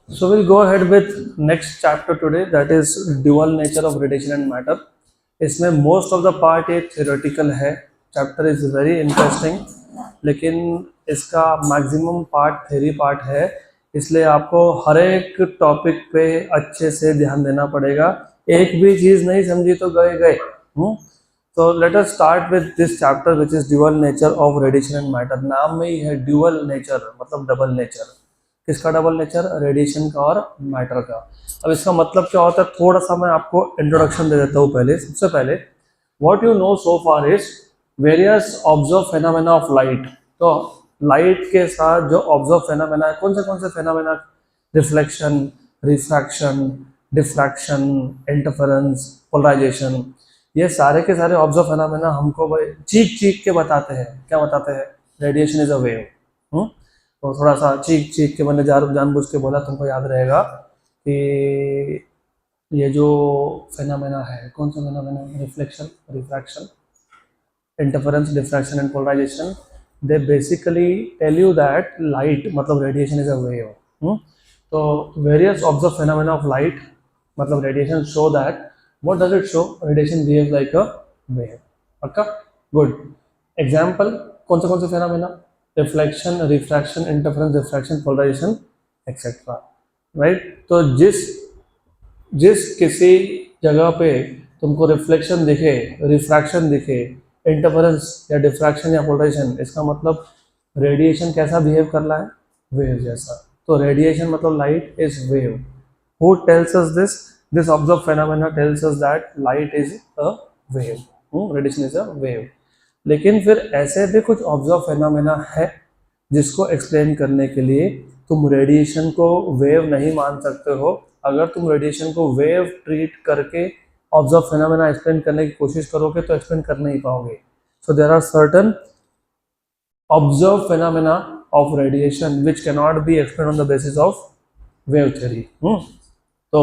So we'll go ahead with next chapter today, that is dual nature of radiation and matter. इसमें most of the part ये theoretical है. Chapter is very interesting, लेकिन इसका maximum part theory part है, इसलिए आपको हर एक topic पे अच्छे से ध्यान देना पड़ेगा. एक भी चीज़ नहीं समझी तो गए गए. So let us start with this chapter which is dual nature of radiation and matter. नाम में ही है dual nature, मतलब डबल नेचर. किसका डबल नेचर? रेडिएशन का और मैटर का. अब इसका मतलब क्या होता है, थोड़ा सा मैं आपको इंट्रोडक्शन दे देता हूँ. पहले सबसे पहले what you know so far is various observe phenomena of light. तो लाइट के साथ जो ऑब्जर्व फेनोमेना है, कौन से phenomena? Reflection, refraction, diffraction, interference, polarisation, ये सारे के सारे ऑब्जर्व फेनोमेना हमको भाई चीख चीख के बताते हैं. क्या बताते हैं? Radiation is a wave. तो थोड़ा सा चीख के मैंने जानबूझ के बोला, तुमको याद रहेगा कि ये जो फेनोमेना है, कौन सा phenomena? Reflection, refraction, interference, diffraction and polarisation. They basically tell you that light मतलब रेडिएशन इज अ वेव. तो various observe phenomena of light मतलब radiation show that what does it show? Radiation behaves like a wave. पक्का? Good. Example कौन से phenomena? Reflection, refraction, interference, diffraction, polarisation etcetera. Right. तो जिस किसी जगह पे तुमको रिफ्लेक्शन दिखे, रिफ्रैक्शन दिखे, इंटरफेरेंस या डिफ्रैक्शन या पोलराइजेशन, इसका मतलब रेडिएशन कैसा बिहेव कर रहा है? वेव जैसा. तो रेडिएशन मतलब light is wave. Who tells us this? This observed phenomena tells us that light is a wave. Radiation is a wave. लेकिन फिर ऐसे भी कुछ ऑब्जर्व फेनोमेना है जिसको एक्सप्लेन करने के लिए तुम रेडिएशन को वेव नहीं मान सकते हो. अगर तुम रेडिएशन को वेव ट्रीट करके ऑब्जर्व फेनोमेना एक्सप्लेन करने की कोशिश करोगे तो एक्सप्लेन कर नहीं पाओगे. So there are certain observe phenomena of radiation which can not be explain on the basis of wave theory. So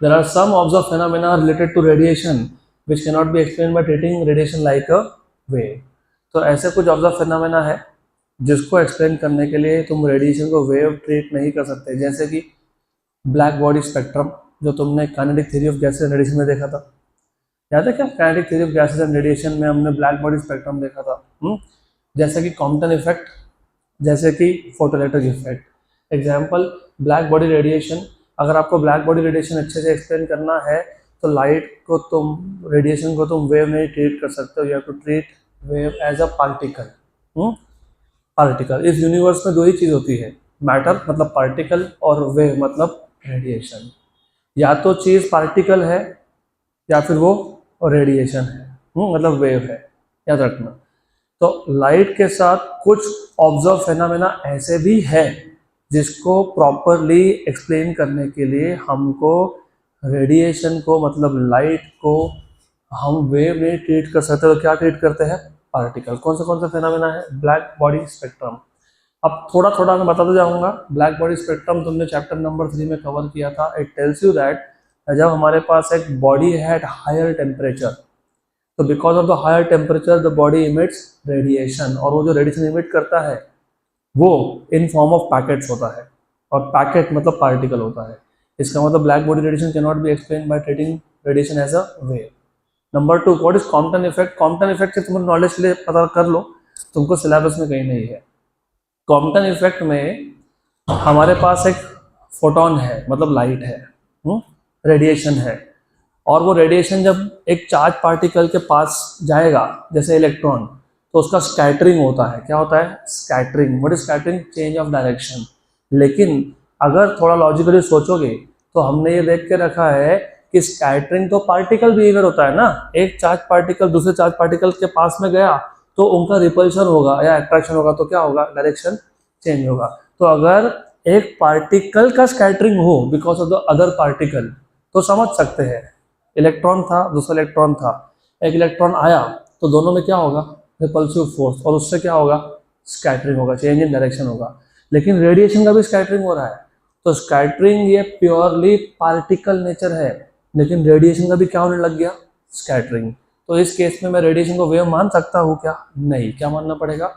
there are some observed phenomena related to radiation which cannot be explained by treating radiation like a wave. तो ऐसे कुछ observe phenomena है जिसको explain करने के लिए तुम radiation को वेव ट्रीट नहीं कर सकते. जैसे कि ब्लैक बॉडी स्पेक्ट्रम, जो तुमने kinetic theory of gases and radiation में देखा था. याद है क्या? Kinetic theory of gases and radiation में हमने ब्लैक बॉडी स्पेक्ट्रम देखा था. जैसे कि कॉम्पटन इफेक्ट, जैसे कि photoelectric effect. Example black body radiation. अगर आपको ब्लैक बॉडी रेडिएशन अच्छे से एक्सप्लेन करना है तो लाइट को तुम, रेडिएशन को तुम वेव नहीं ट्रीट कर सकते हो. You have to treat wave as a particle. Particle. इस यूनिवर्स में दो ही चीज़ होती है, मैटर मतलब पार्टिकल और वेव मतलब रेडिएशन. या तो चीज़ पार्टिकल है या फिर वो रेडिएशन है, मतलब वेव है. याद रखना. तो लाइट के साथ कुछ ऑब्जर्व फेनोमेना ऐसे भी है जिसको प्रॉपरली एक्सप्लेन करने के लिए हमको रेडिएशन को मतलब लाइट को हम वेव नहीं ट्रीट कर सकते. तो क्या ट्रीट करते हैं? पार्टिकल. कौन सा फेनोमेना है? Black body spectrum. अब थोड़ा थोड़ा मैं बताता जाऊंगा. ब्लैक बॉडी स्पेक्ट्रम तुमने चैप्टर नंबर 3 में कवर किया था. इट टेल्स यू दैट जब हमारे पास एक बॉडी है एट हायर टेम्परेचर, तो because of the higher temperature the body emits radiation. और वो जो रेडिएशन इमिट करता है वो इन फॉर्म ऑफ पैकेट्स होता है, और पैकेट मतलब पार्टिकल होता है. इसका मतलब black body radiation can not be explain by treating radiation as a wave. Number 2, what is Compton effect? Compton effect से तुम नॉलेज के लिए पता कर लो, तुमको सिलेबस में कहीं नहीं है. कॉम्पटन इफेक्ट में हमारे पास एक फोटोन है, मतलब लाइट है, रेडिएशन है. और वो रेडिएशन जब एक चार्ज पार्टिकल के पास जाएगा, जैसे इलेक्ट्रॉन, तो उसका स्कैटरिंग होता है. क्या होता है? Scattering. What is scattering? Change of direction. लेकिन अगर थोड़ा लॉजिकली सोचोगे तो हमने ये देख के रखा है कि स्कैटरिंग तो पार्टिकल बिहेवियर होता है ना. एक चार्ज पार्टिकल दूसरे चार्ज पार्टिकल के पास में गया तो उनका रिपल्शन होगा या अट्रैक्शन होगा, तो क्या होगा? डायरेक्शन चेंज होगा. तो अगर एक पार्टिकल का स्कैटरिंग हो because of the other particle, तो समझ सकते हैं इलेक्ट्रॉन था, दूसरा इलेक्ट्रॉन था, एक इलेक्ट्रॉन आया तो दोनों में क्या होगा? रिपल्सिव फोर्स, और उससे क्या होगा? स्कैटरिंग होगा, चेंज इन डायरेक्शन होगा. लेकिन रेडिएशन का भी स्कैटरिंग हो रहा है. तो स्कैटरिंग ये प्योरली पार्टिकल नेचर है, लेकिन रेडिएशन का भी क्या होने लग गया? स्कैटरिंग. तो इस केस में मैं रेडिएशन को वेव मान सकता हूँ क्या? नहीं. क्या मानना पड़ेगा?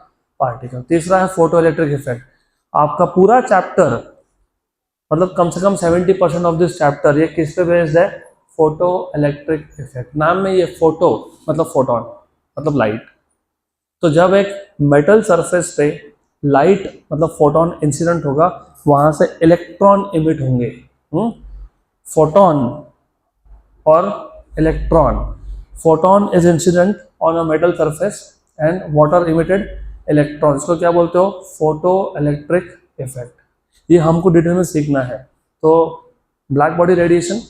पार्टिकल. तीसरा है फोटो इलेक्ट्रिक इफेक्ट. आपका पूरा चैप्टर मतलब कम से कम 70% ऑफ दिस चैप्टर ये किस पे बेस्ड है, फोटो इलेक्ट्रिक इफेक्ट। नाम में ये फोटो मतलब फोटोन मतलब लाइट। तो जब एक मेटल सरफेस पे लाइट मतलब फोटोन इंसिडेंट होगा, वहां से इलेक्ट्रॉन इमिट होंगे। फोटोन और electron, photon is incident on a metal surface and what are emitted, electrons को क्या बोलते हो, फोटो इलेक्ट्रिक इफेक्ट। ये हमको डिटेल में सीखना है। तो ब्लैक बॉडी रेडिएशन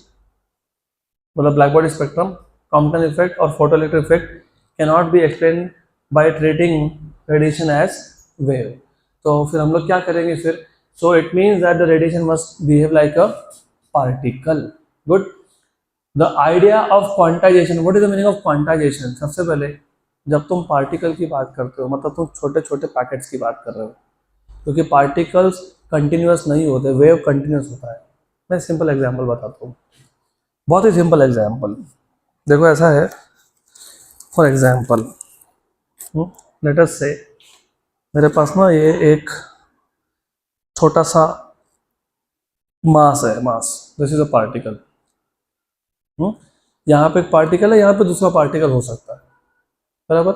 मतलब black body spectrum, Compton effect और photo electric effect can not be explain by treating radiation as wave. तो फिर हम लोग क्या करेंगे फिर, so it means that the radiation must behave like a particle. Good. The idea of quantisation, what is the meaning of quantisation. सबसे पहले जब तुम पार्टिकल की बात करते हो मतलब तुम छोटे छोटे पैकेट्स की बात कर रहे हो, क्योंकि पार्टिकल्स कंटिन्यूस नहीं होते, वेव कंटिन्यूस होता है। मैं सिंपल एग्जांपल बताता हूँ, बहुत ही सिंपल एग्जांपल। देखो ऐसा है, फॉर एग्जांपल लेट अस से मेरे पास ना ये एक छोटा सा मास है, मास, दिस इज अ पार्टिकल। यहाँ पे एक पार्टिकल है, यहाँ पे दूसरा पार्टिकल हो सकता है, बराबर,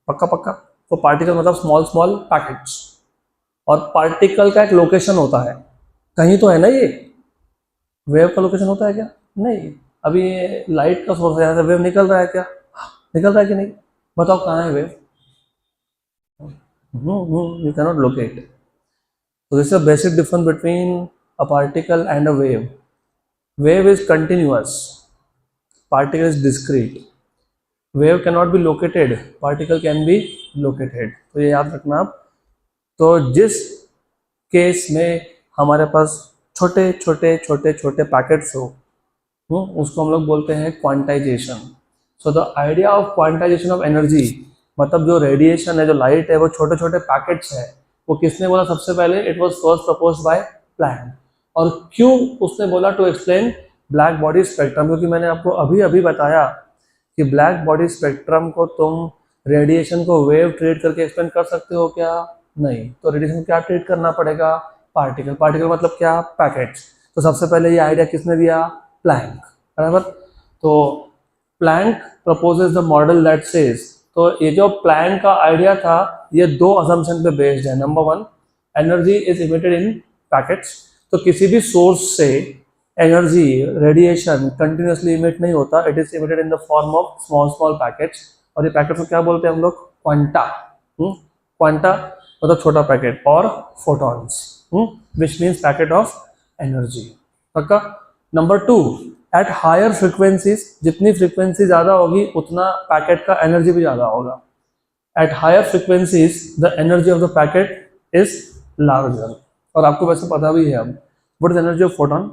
पक्का पक्का। तो पार्टिकल मतलब स्मॉल स्मॉल पैकेट्स, और पार्टिकल का एक लोकेशन होता है, कहीं तो है ना ये। वेव का लोकेशन होता है क्या, नहीं। अभी लाइट का सोर्स है, यहाँ से वेव निकल रहा है क्या, निकल रहा है कि नहीं, बताओ कहाँ है wave, you cannot locate. So this is a basic difference between a particle and a wave. Wave is continuous, particle is discrete. Wave cannot be located, particle can be located. तो ये याद रखना आप। तो जिस केस में हमारे पास छोटे छोटे छोटे छोटे पैकेट्स हो, उसको हम लोग बोलते हैं quantization. So the idea of quantization of energy, मतलब जो रेडिएशन है, जो लाइट है, वो छोटे छोटे पैकेट्स है, वो किसने बोला सबसे पहले, it was first proposed by Planck. और क्यों उसने बोला, to explain black body spectrum, क्योंकि मैंने आपको अभी अभी बताया कि ब्लैक बॉडी स्पेक्ट्रम को तुम रेडिएशन को वेव ट्रीट करके एक्सप्लेन कर सकते हो क्या, नहीं। तो रेडिएशन क्या ट्रीट करना पड़ेगा, पार्टिकल। पार्टिकल मतलब क्या, पैकेट्स। तो सबसे पहले ये आइडिया किसने दिया, प्लैंक, बराबर। तो Planck proposes the model that says, तो ये जो प्लैंक का आइडिया था ये दो असम्पशन पे बेस्ड है। Number one, energy is emitted in packets. तो किसी भी सोर्स से एनर्जी रेडिएशन कंटिन्यूसली इमिट नहीं होता, it is emitted in the form of small small packets. और ये पैकेट्स को क्या बोलते हैं हम लोग, क्वांटा। क्वांटा मतलब छोटा पैकेट, और photons which means packet of energy, पक्का। Number two, at higher frequencies, जितनी फ्रिक्वेंसी ज्यादा होगी उतना पैकेट का एनर्जी भी ज्यादा होगा। At higher frequencies the energy of the packet is larger. और आपको वैसे पता भी है अब, what is energy of photon.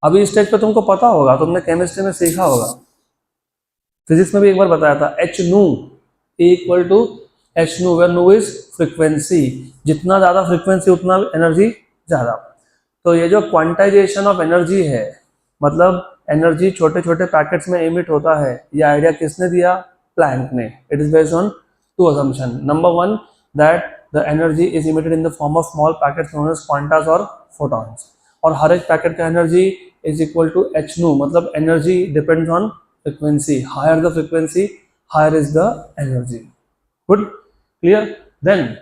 अभी इस स्टेज पे तुमको पता होगा, तुमने केमिस्ट्री में सीखा होगा, फिजिक्स में भी एक बार बताया था, एच नू इक्वल टू एच नू, वेयर नू इज फ्रिक्वेंसी। जितना ज्यादा फ्रिक्वेंसी उतना एनर्जी ज्यादा। तो ये जो क्वांटाइजेशन ऑफ एनर्जी है, मतलब एनर्जी छोटे छोटे पैकेट्स में इमिट होता है, ये आइडिया किसने दिया, प्लैंक ने। It is based on two assumption. Number one, that the energy is emitted in the form of small packets known as quanta और फोटॉन्स। और हर एक पैकेट का energy is equal to h nu, मतलब energy depends on frequency. Higher the frequency, higher is the energy. Good, clear. Then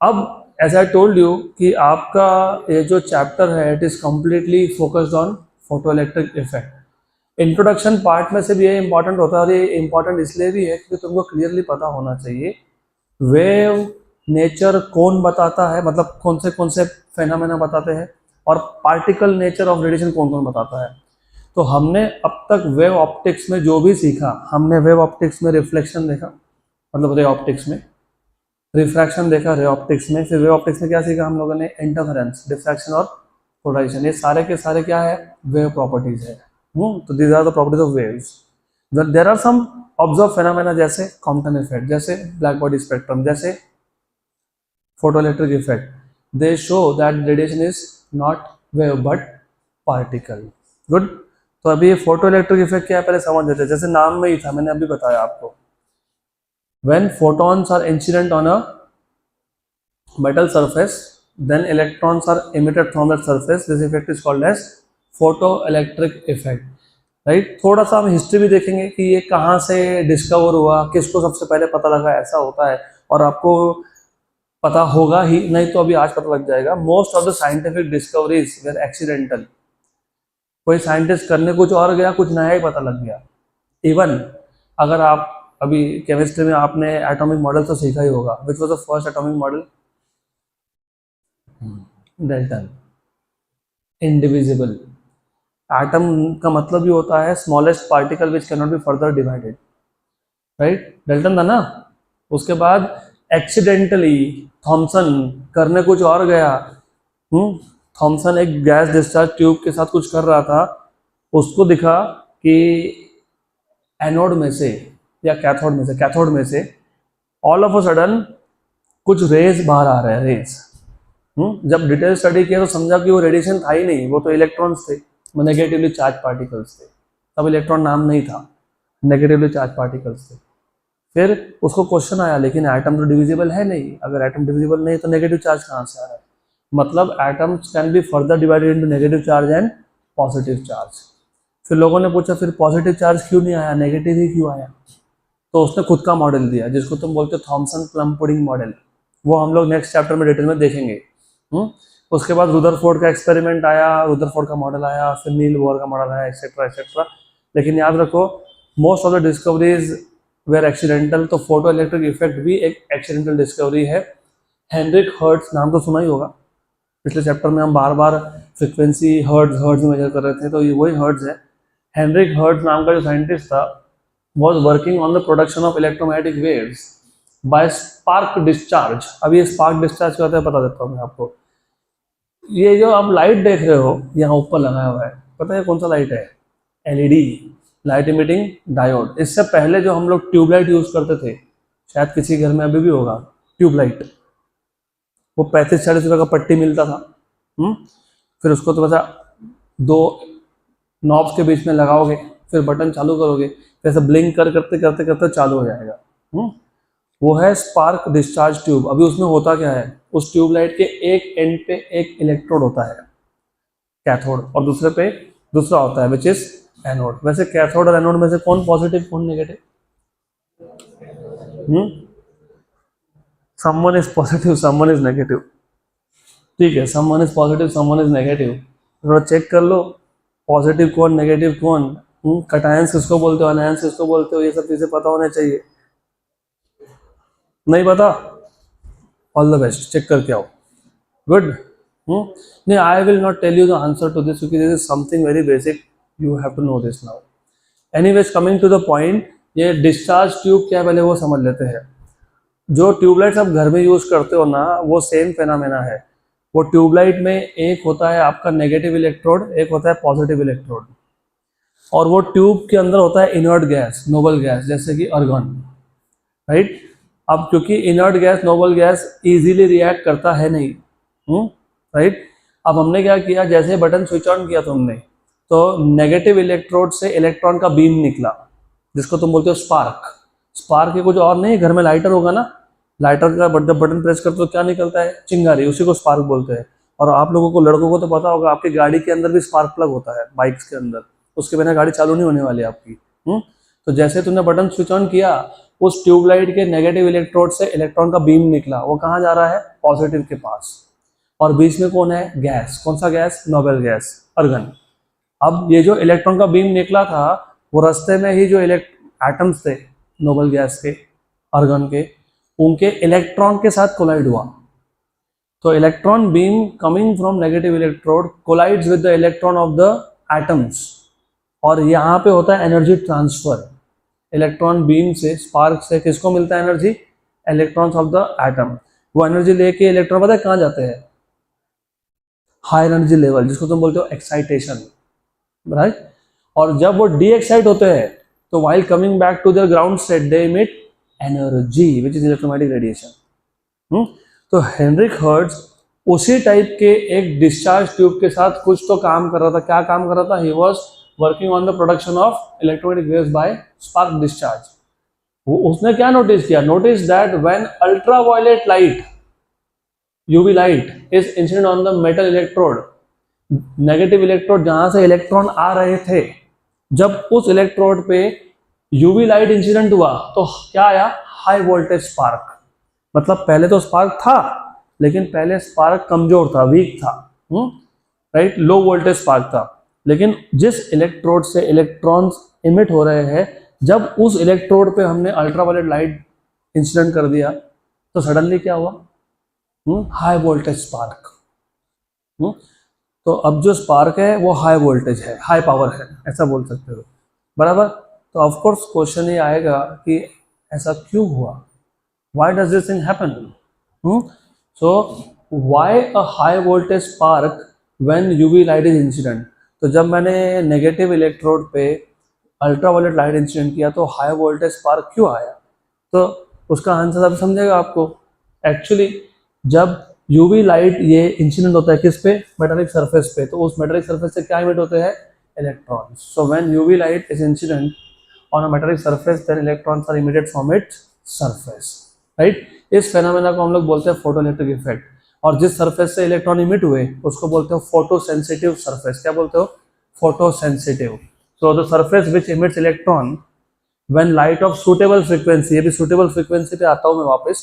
अब as I told you कि आपका ये जो चैप्टर है it is completely focused on photo electric effect. Introduction part में से भी ये इंपॉर्टेंट होता है, और ये इंपॉर्टेंट इसलिए भी है क्योंकि तुमको क्लियरली पता होना चाहिए वेव नेचर कौन बताता है, मतलब कौन से फेनोमेना बताते हैं, और पार्टिकल नेचर ऑफ रेडिएशन कौन कौन बताता है। तो हमने अब तक वेव ऑप्टिक्स में जो भी सीखा, हमने वेव ऑप्टिक्स में रिफ्लेक्शन देखा, मतलब रे ऑप्टिक्स में रिफ्रैक्शन देखा, रे ऑप्टिक्स में, फिर वेव ऑप्टिक्स में क्या सीखा हम लोगों ने, इंटरफेरेंस, डिफ्रैक्शन और पोलराइजेशन। ये सारे के सारे क्या है, वेव प्रॉपर्टीज है। तो these are the properties of waves. There are some observe phenomena जैसे कॉम्पटन इफेक्ट, जैसे ब्लैक बॉडी स्पेक्ट्रम, जैसे photoelectric effect, they show that radiation is not wave but particle. Good. तो अभी ये फोटोइलेक्ट्रिक इफेक्ट क्या है पहले समझ लेते हैं। जैसे नाम में ही था, मैंने अभी बताया आपको, when photons are incident on a metal surface, then electrons are emitted from that surface. This effect is called as photoelectric effect. Right, थोड़ा सा हम हिस्ट्री भी देखेंगे कि ये कहाँ से डिस्कवर हुआ, किसको सबसे पहले पता लगा, ऐसा होता है। और आपको पता होगा ही, नहीं तो अभी आज पता लग जाएगा। Most of the scientific discoveries were accidental. कोई साइंटिस्ट करने कुछ और गया, कुछ नया ही पता लग गया। इवन अगर आप अभी केमिस्ट्री में आपने एटॉमिक मॉडल तो सीखा ही होगा। Which was the first atomic model? Dalton, indivisible. Atom का मतलब ही होता है smallest particle which can not be further divided, right? Dalton था ना। उसके बाद एक्सीडेंटली थॉमसन करने कुछ और गया। थॉमसन एक गैस डिस्चार्ज ट्यूब के साथ कुछ कर रहा था, उसको दिखा कि एनोड में से या कैथोड में से ऑल ऑफ अ सडन कुछ रेज बाहर आ रहे हैं, रेज। जब डिटेल स्टडी किया तो समझा कि वो रेडिएशन था ही नहीं, वो तो इलेक्ट्रॉन्स थे, नेगेटिवली चार्ज पार्टिकल्स थे। तब इलेक्ट्रॉन नाम नहीं था, नेगेटिवली चार्ज पार्टिकल्स थे। फिर उसको क्वेश्चन आया, लेकिन एटम तो डिविजिबल है नहीं, अगर एटम डिविजिबल नहीं तो नेगेटिव चार्ज कहाँ से आ रहा है? मतलब atoms can be further divided into negative charge and positive charge. फिर लोगों ने पूछा फिर पॉजिटिव चार्ज क्यों नहीं आया, नेगेटिव ही क्यों आया? तो उसने खुद का मॉडल दिया, जिसको तुम बोलते हो थॉमसन प्लम पुडिंग मॉडल। वो हम लोग नेक्स्ट चैप्टर में डिटेल में देखेंगे। उसके बाद रुदरफोर्ड का एक्सपेरिमेंट आया, रुदरफोर्ड का मॉडल आया, फिर नील बोर का मॉडल आया, एक्सेट्रा एक्सेट्रा। लेकिन याद रखो, most of the discoveries were accidental. तो फोटो इलेक्ट्रिक इफेक्ट भी एक एक्सीडेंटल डिस्कवरी है। हेनरिक हर्ट्ज, नाम तो सुना ही होगा। पिछले चैप्टर में हम बार बार फ्रिक्वेंसी हर्ट्ज में मेजर कर रहे थे, तो ये वही हर्ट्ज है। हेनरिक हर्ट्ज नाम का जो साइंटिस्ट था was working on the production of electromagnetic waves by spark discharge। अब ये spark discharge क्या होता है बता देता हूँ मैं आपको। ये जो आप लाइट देख रहे हो यहाँ ऊपर लगाया हुआ है, पता है कौन सा लाइट है? LED, light emitting diode. इससे पहले जो हम लोग ट्यूबलाइट यूज करते थे, शायद किसी घर में अभी भी होगा ट्यूबलाइट, वो 35-40 रुपये का पट्टी मिलता था। फिर उसको तो बस दो नॉब्स के बीच में लगाओगे, फिर बटन चालू करोगे, जैसे ब्लिंक करते करते चालू हो जाएगा। वो है स्पार्क डिस्चार्ज ट्यूब। अभी उसमें होता क्या है, उस ट्यूबलाइट के एक एंड पे एक इलेक्ट्रोड होता है, कैथोड, और दूसरे पे दूसरा होता है विच इज एनोड। वैसे कैथोड और एनोड में से कौन पॉजिटिव कौन negative? Someone is positive, someone is negative. ठीक है, someone is positive, someone is negative. थोड़ा चेक कर लो पॉजिटिव कौन नेगेटिव कौन। कटायंस किसको बोलते हो, अनायंस किसको बोलते हो, ये सब चीजें पता होने चाहिए। नहीं पता? ऑल द बेस्ट, चेक करके आओ। गुड। नहीं, I will not tell you the answer to this क्योंकि this is something very basic, you have to know this now. Anyways, coming to the point, ये डिस्चार्ज ट्यूब क्या पहले वो समझ लेते हैं। जो ट्यूबलाइट्स आप घर में यूज करते हो ना, वो सेम फेनामेना है। वो ट्यूबलाइट में एक होता है आपका नेगेटिव इलेक्ट्रोड, एक होता है पॉजिटिव इलेक्ट्रोड, और वो ट्यूब के अंदर होता है इनर्ट गैस, नोबल गैस, जैसे कि अर्गन, राइट? अब क्योंकि inert gas, noble gas easily react करता है नहीं, राइट? अब हमने क्या किया, जैसे बटन स्विच ऑन किया तुमने, तो नेगेटिव इलेक्ट्रोड से इलेक्ट्रॉन का बीम निकला, जिसको तुम बोलते हो स्पार्क। स्पार्क के कुछ और नहीं, घर में लाइटर होगा ना, लाइटर का जब बटन प्रेस करते हो क्या निकलता है? चिंगारी, उसी को स्पार्क बोलते हैं। और आप लोगों को, लड़कों को तो पता होगा, आपकी गाड़ी के अंदर भी स्पार्क प्लग होता है, बाइक्स के अंदर, उसके बिना गाड़ी चालू नहीं होने वाली आपकी। तो जैसे तुमने बटन स्विच ऑन किया, उस ट्यूबलाइट के नेगेटिव इलेक्ट्रोड से इलेक्ट्रॉन का बीम निकला, वो कहाँ जा रहा है? पॉजिटिव के पास। और बीच में कौन है? गैस। कौन सा गैस? Noble gas, organ. अब ये जो इलेक्ट्रॉन का बीम निकला था, वो रास्ते में ही जो एटम्स थे नोबल गैस के, अर्गन के, उनके इलेक्ट्रॉन के साथ कोलाइड हुआ। तो electron beam coming from negative electrode collides with the electron of the atoms, और यहाँ पे होता है एनर्जी ट्रांसफर। इलेक्ट्रॉन बीम से, स्पार्क से किसको मिलता है energy? Electrons of the atom. वो एनर्जी लेके इलेक्ट्रॉन पता है कहाँ जाते हैं? हाई एनर्जी लेवल, जिसको तुम बोलते हो एक्साइटेशन, राइट? और जब वो डी एक्साइट होते हैं, तो while coming back to their ground state they emit energy which is electromagnetic radiation. तो हेनरिक हर्ट्ज उसी टाइप के एक डिस्चार्ज ट्यूब के साथ कुछ तो काम कर रहा था। क्या काम कर रहा था? He was working on the production of electromagnetic waves by spark discharge. उसने क्या नोटिस किया? Notice that when ultraviolet light UV light is incident on the metal electrode, negative electrode जहां से इलेक्ट्रॉन आ रहे थे, जब उस इलेक्ट्रोड पे यूवी लाइट इंसिडेंट हुआ तो क्या आया, हाई वोल्टेज स्पार्क। मतलब पहले तो स्पार्क था, लेकिन पहले स्पार्क कमजोर था, वीक था, राइट, लो वोल्टेज स्पार्क था। लेकिन जिस इलेक्ट्रोड से इलेक्ट्रॉन्स इमिट हो रहे हैं, जब उस इलेक्ट्रोड पे हमने अल्ट्रावायलेट लाइट इंसिडेंट कर दिया तो सडनली क्या हुआ, हाई वोल्टेज स्पार्क। तो अब जो स्पार्क है वो हाई वोल्टेज है, हाई पावर है, ऐसा बोल सकते हो, बराबर। तो ऑफ कोर्स क्वेश्चन ये आएगा कि ऐसा क्यों हुआ, why does this thing happen. So why a high voltage spark when UV light is incident. तो जब मैंने नेगेटिव इलेक्ट्रोड पे अल्ट्रावायलेट लाइट इंसिडेंट किया तो हाई वोल्टेज स्पार्क क्यों आया, तो उसका आंसर अब समझेगा आपको। एक्चुअली जब यूवी लाइट ये इंसिडेंट होता है किस पे, मेटालिक सरफेस पे, तो उस मेटालिक सरफेस से क्या इमिट होते हैं, electrons. So when UV light is incident on a metallic surface then electrons are emitted from its surface, right. इस फेनोमेना को हम लोग बोलते हैं फोटोइलेक्ट्रिक इफेक्ट। और जिस सरफेस से इलेक्ट्रॉन इमिट हुए उसको बोलते हो फोटो सेंसिटिव सरफेस। क्या बोलते हो, photo sensitive. So the surface which emits electron when light of suitable frequency, ये भी suitable frequency पे आता हूँ मैं वापस।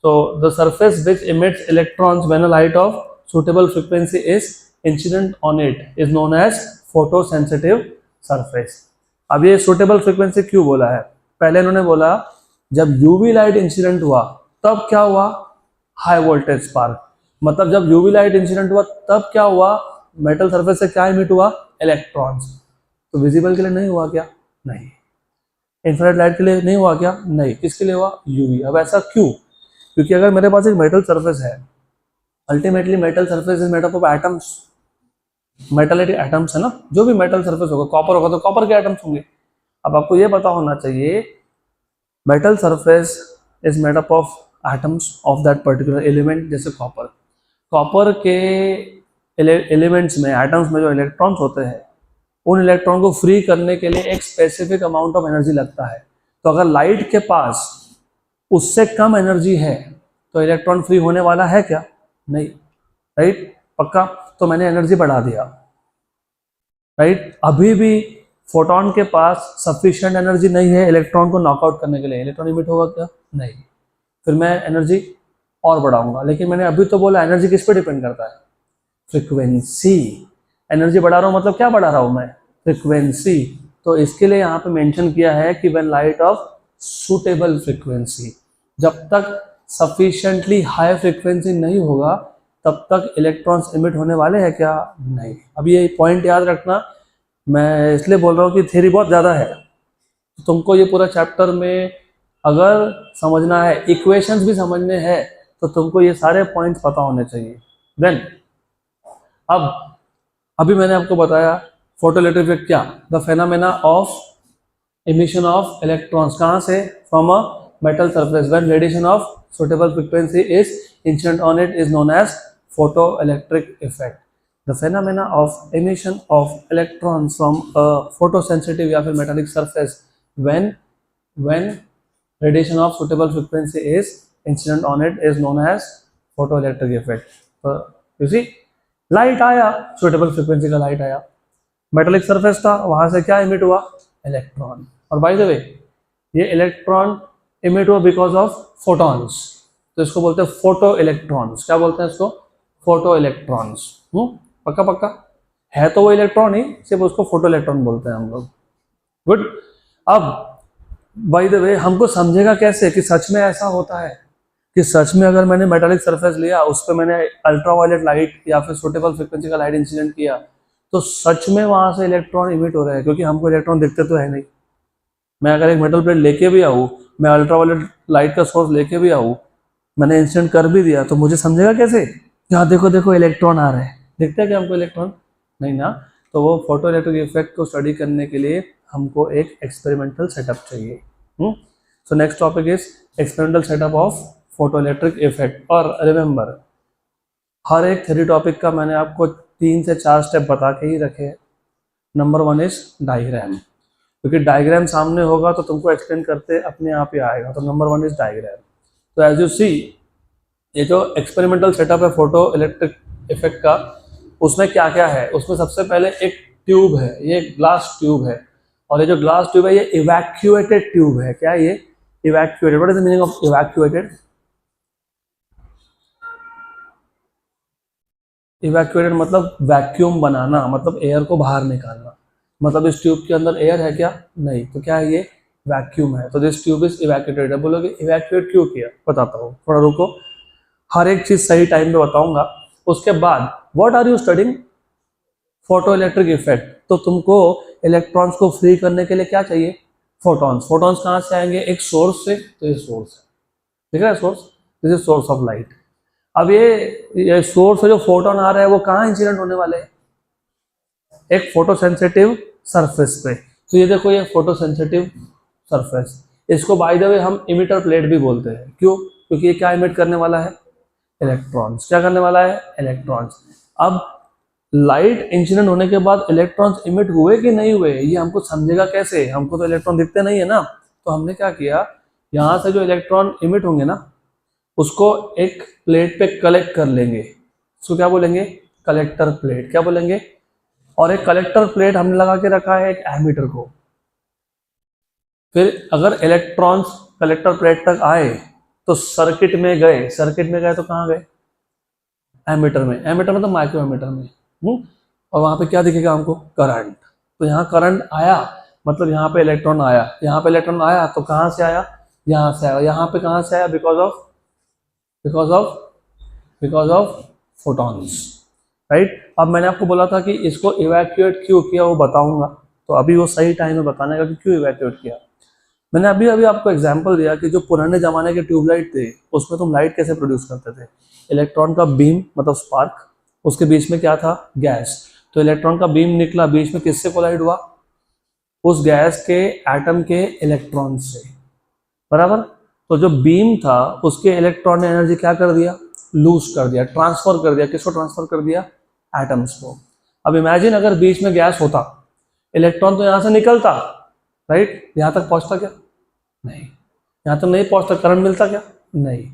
So the surface which emits electrons when a light of suitable frequency is incident on it is known as photosensitive surface। अब ये suitable frequency क्यों बोला है, पहले इन्होंने बोला जब UV लाइट इंसिडेंट हुआ तब क्या हुआ, हाई वोल्टेज स्पार्क। मतलब जब UV लाइट इंसिडेंट हुआ तब क्या हुआ, मेटल सरफेस से क्या इमिट हुआ, इलेक्ट्रॉन्स। तो विजिबल के लिए नहीं हुआ क्या, नहीं। इंफ्रारेड लाइट के लिए नहीं हुआ क्या, नहीं। किसके लिए हुआ, यूवी। अब ऐसा क्यों, क्योंकि अगर मेरे पास एक मेटल सरफेस है, ultimately metal surface is made up of atoms, मेटलिटी एटम्स है ना, जो भी मेटल सरफेस होगा, कॉपर होगा तो कॉपर के एटम्स होंगे। अब आपको ये पता होना चाहिए metal surface is made up of atoms of that particular element. जैसे कॉपर, कॉपर के एलिमेंट्स में, एटम्स में जो इलेक्ट्रॉन्स होते हैं, उन इलेक्ट्रॉन को फ्री करने के लिए एक स्पेसिफिक अमाउंट ऑफ एनर्जी लगता है। तो अगर लाइट के पास उससे कम एनर्जी है तो इलेक्ट्रॉन फ्री होने वाला है क्या, नहीं, राइट, पक्का। तो मैंने एनर्जी बढ़ा दिया, राइट। अभी भी फोटोन के पास सफिशिएंट एनर्जी नहीं है इलेक्ट्रॉन को नॉकआउट करने के लिए, इलेक्ट्रॉन इमिट होगा क्या, नहीं। फिर मैं एनर्जी और बढ़ाऊंगा, लेकिन मैंने अभी तो बोला एनर्जी किस पे डिपेंड करता है, फ्रिक्वेंसी। एनर्जी बढ़ा रहा हूँ मतलब क्या बढ़ा रहा हूँ मैं, फ्रिक्वेंसी। तो इसके लिए यहाँ पे मेंशन किया है कि when light of suitable frequency, जब तक सफिशिएंटली हाई फ्रिक्वेंसी नहीं होगा तब तक इलेक्ट्रॉन्स इमिट होने वाले हैं क्या, नहीं। अब ये पॉइंट याद रखना, मैं इसलिए बोल रहा हूँ कि थ्योरी बहुत ज़्यादा है, तो तुमको ये पूरा चैप्टर में अगर समझना है, इक्वेशंस भी समझने हैं, तो तुमको ये सारे पॉइंट्स पता होने चाहिए। देन अब अभी मैंने आपको बताया फोटोइलेक्ट्रिक इफेक्ट क्या, the phenomena of emission of electrons, कहाँ से, from a metal surface when radiation of suitable frequency is incident on it is known as photoelectric effect। the phenomena of emission of electrons from a photosensitive या फिर metallic surface when radiation of suitable frequency is incident on it is known as photoelectric effect। तो you see, light आया, suitable frequency का light आया, metallic surface था, वहां से क्या इमिट हुआ, इलेक्ट्रॉन। और बाय द वे ये इलेक्ट्रॉन इमिट हुआ बिकॉज ऑफ फोटॉन्स, तो इसको बोलते हैं फोटो इलेक्ट्रॉन्स। क्या बोलते हैं इसको, फोटो इलेक्ट्रॉन्स। पक्का पक्का है तो वो इलेक्ट्रॉन ही, सिर्फ उसको फोटो इलेक्ट्रॉन बोलते हैं हम लोग। गुड। अब बाय द वे हमको समझेगा कैसे कि सच में ऐसा होता है, कि सच में अगर मैंने मेटालिक सरफेस लिया, उस पर मैंने अल्ट्रावायलेट लाइट या फिर सुटेबल फ्रिक्वेंसी का लाइट इंसिडेंट किया, तो सच में वहां से इलेक्ट्रॉन इमिट हो रहे हैं, क्योंकि हमको इलेक्ट्रॉन दिखते तो है नहीं। मैं अगर एक मेटल प्लेट लेके भी आऊँ, मैं अल्ट्रावायलेट लाइट का सोर्स लेके भी आऊँ, मैंने इंसिडेंट कर भी दिया, तो मुझे समझेगा कैसे, यहाँ देखो देखो इलेक्ट्रॉन आ रहे हैं, दिखता है क्या हमको इलेक्ट्रॉन, नहीं ना। तो वो फोटो इलेक्ट्रिक इफेक्ट को स्टडी करने के लिए हमको एक एक्सपेरिमेंटल सेटअप चाहिए। So next topic is experimental setup of photo electric effect. और रिमेंबर, हर एक थ्योरी टॉपिक का मैंने आपको 3 से 4 स्टेप बता के ही रखे हैं। नंबर 1 इज डायग्राम, क्योंकि डायग्राम सामने होगा तो तुमको एक्सप्लेन करते अपने आप ही आएगा। तो नंबर 1 इज डायग्राम। तो एज यू सी ये जो एक्सपेरिमेंटल सेटअप है फोटो इलेक्ट्रिक इफेक्ट का, उसमें क्या क्या है, उसमें सबसे पहले एक ट्यूब है, ये ग्लास ट्यूब है, और ये जो ग्लास ट्यूब है ये इवैक्यूएटेड ट्यूब है। क्या है ये? Evacuated. What is the meaning of evacuated? Evacuated मतलब वैक्यूम बनाना, मतलब एयर को बाहर निकालना। मतलब इस ट्यूब के अंदर एयर है क्या? नहीं। तो क्या है ये? वैक्यूम है। तो दिस ट्यूब इज इवैक्यूएटेड। बोलोगे इवैक्यूएट क्यों किया? बताता हूँ, थोड़ा रुको, हर एक चीज सही टाइम पे बताऊंगा। उसके बाद what are you studying? Photo electric effect. तो तुमको इलेक्ट्रॉन्स को फ्री करने के लिए क्या चाहिए? फोटॉन्स। फोटॉन्स कहाँ से आएंगे? एक सोर्स से। तो ये सोर्स है, दिख रहा है source? This is source of light. अब ये सोर्स से जो फोटोन आ रहा है वो कहाँ इंसिडेंट होने वाले हैं? एक फोटो सेंसिटिव सरफेस पे। तो ये देखो, ये फोटो सेंसिटिव सरफेस, इसको बाय द वे हम इमिटर प्लेट भी बोलते हैं। क्यों? क्योंकि ये क्या इमिट करने वाला है? इलेक्ट्रॉन्स। क्या करने वाला है? इलेक्ट्रॉन्स। अब लाइट इंसिडेंट होने के बाद इलेक्ट्रॉन्स इमिट हुए कि नहीं हुए, ये हमको समझेगा कैसे? हमको तो इलेक्ट्रॉन दिखते नहीं है ना। तो हमने क्या किया, यहाँ से जो इलेक्ट्रॉन इमिट होंगे ना, उसको एक प्लेट पे कलेक्ट कर लेंगे। उसको क्या बोलेंगे? Collector plate. क्या बोलेंगे? और एक कलेक्टर प्लेट हमने लगा के रखा है एक एमीटर को। फिर अगर इलेक्ट्रॉन्स कलेक्टर प्लेट तक आए तो सर्किट में गए। सर्किट में गए तो कहाँ गए? एमीटर में। एमीटर में तो माइक्रो एमीटर में। और वहां पे क्या दिखेगा हमको? करंट। तो यहाँ करंट आया, मतलब यहाँ पे इलेक्ट्रॉन आया। यहाँ पे इलेक्ट्रॉन आया तो कहाँ से आया? यहाँ से आया। यहाँ पे कहाँ से आया? Because of photons, right. अब मैंने आपको बोला था कि इसको इवैक्यूएट क्यों किया वो बताऊंगा, तो अभी वो सही टाइम है बताने का कि क्यों इवैक्यूएट किया। मैंने अभी अभी आपको एग्जांपल दिया कि जो पुराने जमाने के ट्यूबलाइट थे उसमें तुम लाइट कैसे प्रोड्यूस करते थे? इलेक्ट्रॉन का बीम मतलब स्पार्क, उसके बीच में क्या था? गैस। तो इलेक्ट्रॉन का बीम निकला, बीच में किससे कोलाइड हुआ? उस गैस के एटम के इलेक्ट्रॉन से, बराबर। तो जो बीम था उसके इलेक्ट्रॉन ने एनर्जी क्या कर दिया? लूज कर दिया, ट्रांसफर कर दिया। किसको ट्रांसफर कर दिया? एटम्स को। अब इमेजिन अगर बीच में गैस होता, इलेक्ट्रॉन तो यहां से निकलता, राइट, यहां तक पहुंचता क्या? नहीं। यहां तक नहीं पहुंचता, करंट मिलता क्या? नहीं।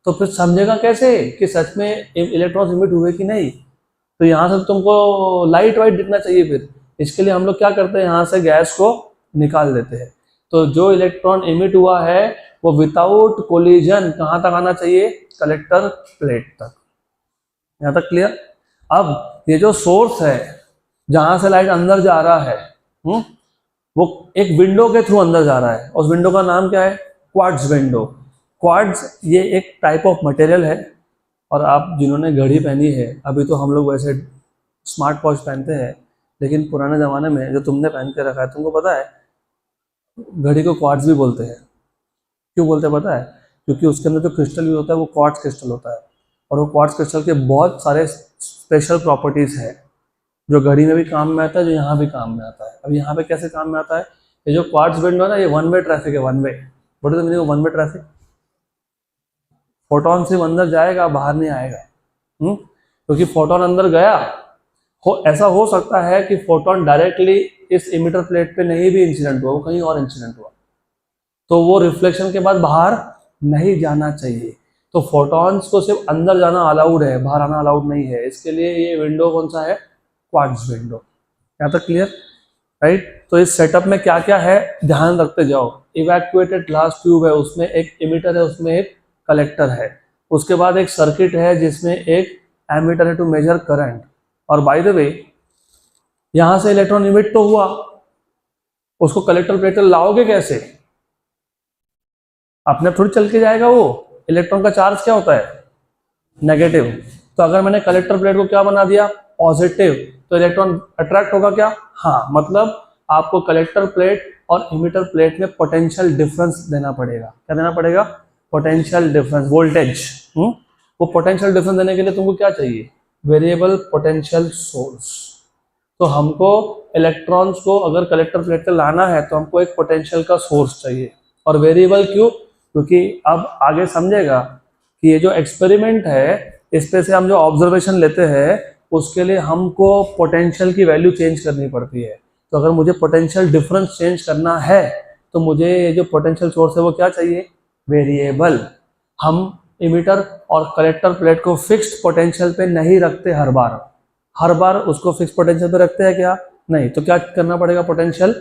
तो फिर समझेगा कैसे कि सच में इलेक्ट्रॉन इमिट हुए कि नहीं? तो यहां से तुमको लाइट वाइट दिखना चाहिए। फिर इसके लिए हम लोग क्या करते हैं, यहां से गैस को निकाल देते हैं। तो जो इलेक्ट्रॉन इमिट हुआ है वो विदाउट कोलिजन कहां तक आना चाहिए? कलेक्टर प्लेट तक। यहां तक क्लियर? अब ये जो सोर्स है जहां से लाइट अंदर जा रहा है, वो एक विंडो के थ्रू अंदर जा रहा है। उस विंडो का नाम क्या है? Quartz window. क्वार्ट्ज ये एक टाइप ऑफ मटेरियल है। और आप जिन्होंने घड़ी पहनी है, अभी तो हम लोग वैसे स्मार्ट वॉच पहनते हैं, लेकिन पुराने ज़माने में जो तुमने पहन के रखा है, तुमको पता है घड़ी को क्वार्ट्ज भी बोलते हैं। क्यों बोलते हैं पता है? क्योंकि उसके अंदर जो क्रिस्टल यूज होता है वो क्वार्ट्ज क्रिस्टल होता है। और वो क्वार्ट्ज क्रिस्टल के बहुत सारे स्पेशल प्रॉपर्टीज़ है जो घड़ी में भी काम में आता है, जो यहाँ भी काम में आता है। अब यहाँ पे कैसे काम में आता है? ये जो क्वार्ट्ज विंडो है ना, ये वन वे ट्रैफिक है। One way. What is the meaning of one way traffic? Photon सिर्फ अंदर जाएगा, बाहर नहीं आएगा। क्योंकि फोटोन अंदर गया, ऐसा हो सकता है कि फोटोन डायरेक्टली इस इमिटर प्लेट पे नहीं भी इंसिडेंट हुआ, वो कहीं और इंसिडेंट हुआ, तो वो रिफ्लेक्शन के बाद बाहर नहीं जाना चाहिए। तो फोटॉन्स को सिर्फ अंदर जाना अलाउड है, बाहर आना अलाउड नहीं है। इसके लिए ये विंडो कौन सा है? Quartz window. यहाँ तक क्लियर, राइट। तो इस सेटअप में क्या क्या है ध्यान रखते जाओ। इवैक्यूएटेड ग्लास ट्यूब है, उसमें एक इमिटर है, उसमें एक कलेक्टर है। उसके बाद एक सर्किट है जिसमें एक एमीटर है टू मेजर करंट। और बाय द वे यहां से इलेक्ट्रॉन इमिट तो हुआ, उसको कलेक्टर प्लेट पर लाओगे कैसे? अपने थोड़ी चल के जाएगा वो। इलेक्ट्रॉन का चार्ज क्या होता है? नेगेटिव। तो अगर मैंने कलेक्टर प्लेट को क्या बना दिया? पॉजिटिव। तो इलेक्ट्रॉन अट्रैक्ट होगा क्या? हाँ। मतलब आपको कलेक्टर प्लेट और इमिटर प्लेट में पोटेंशियल डिफरेंस देना पड़ेगा। क्या देना पड़ेगा? Potential difference, voltage. वो पोटेंशियल डिफरेंस देने के लिए तुमको क्या चाहिए? Variable potential source. तो हमको इलेक्ट्रॉन्स को अगर कलेक्टर प्लेट पे लाना है तो हमको एक पोटेंशियल का सोर्स चाहिए। और वेरिएबल क्यों? क्योंकि अब आगे समझेगा कि ये जो एक्सपेरिमेंट है, इस पे से हम जो ऑब्जर्वेशन लेते हैं उसके लिए हमको पोटेंशियल की वैल्यू चेंज करनी पड़ती है। तो अगर मुझे पोटेंशियल डिफरेंस चेंज करना है तो मुझे ये जो पोटेंशियल सोर्स है वो क्या चाहिए? वेरिएबल। हम इमीटर और कलेक्टर प्लेट को फिक्स्ड पोटेंशियल पे नहीं रखते हर बार उसको फिक्स पोटेंशियल पे रखते हैं क्या? नहीं। तो क्या करना पड़ेगा? पोटेंशियल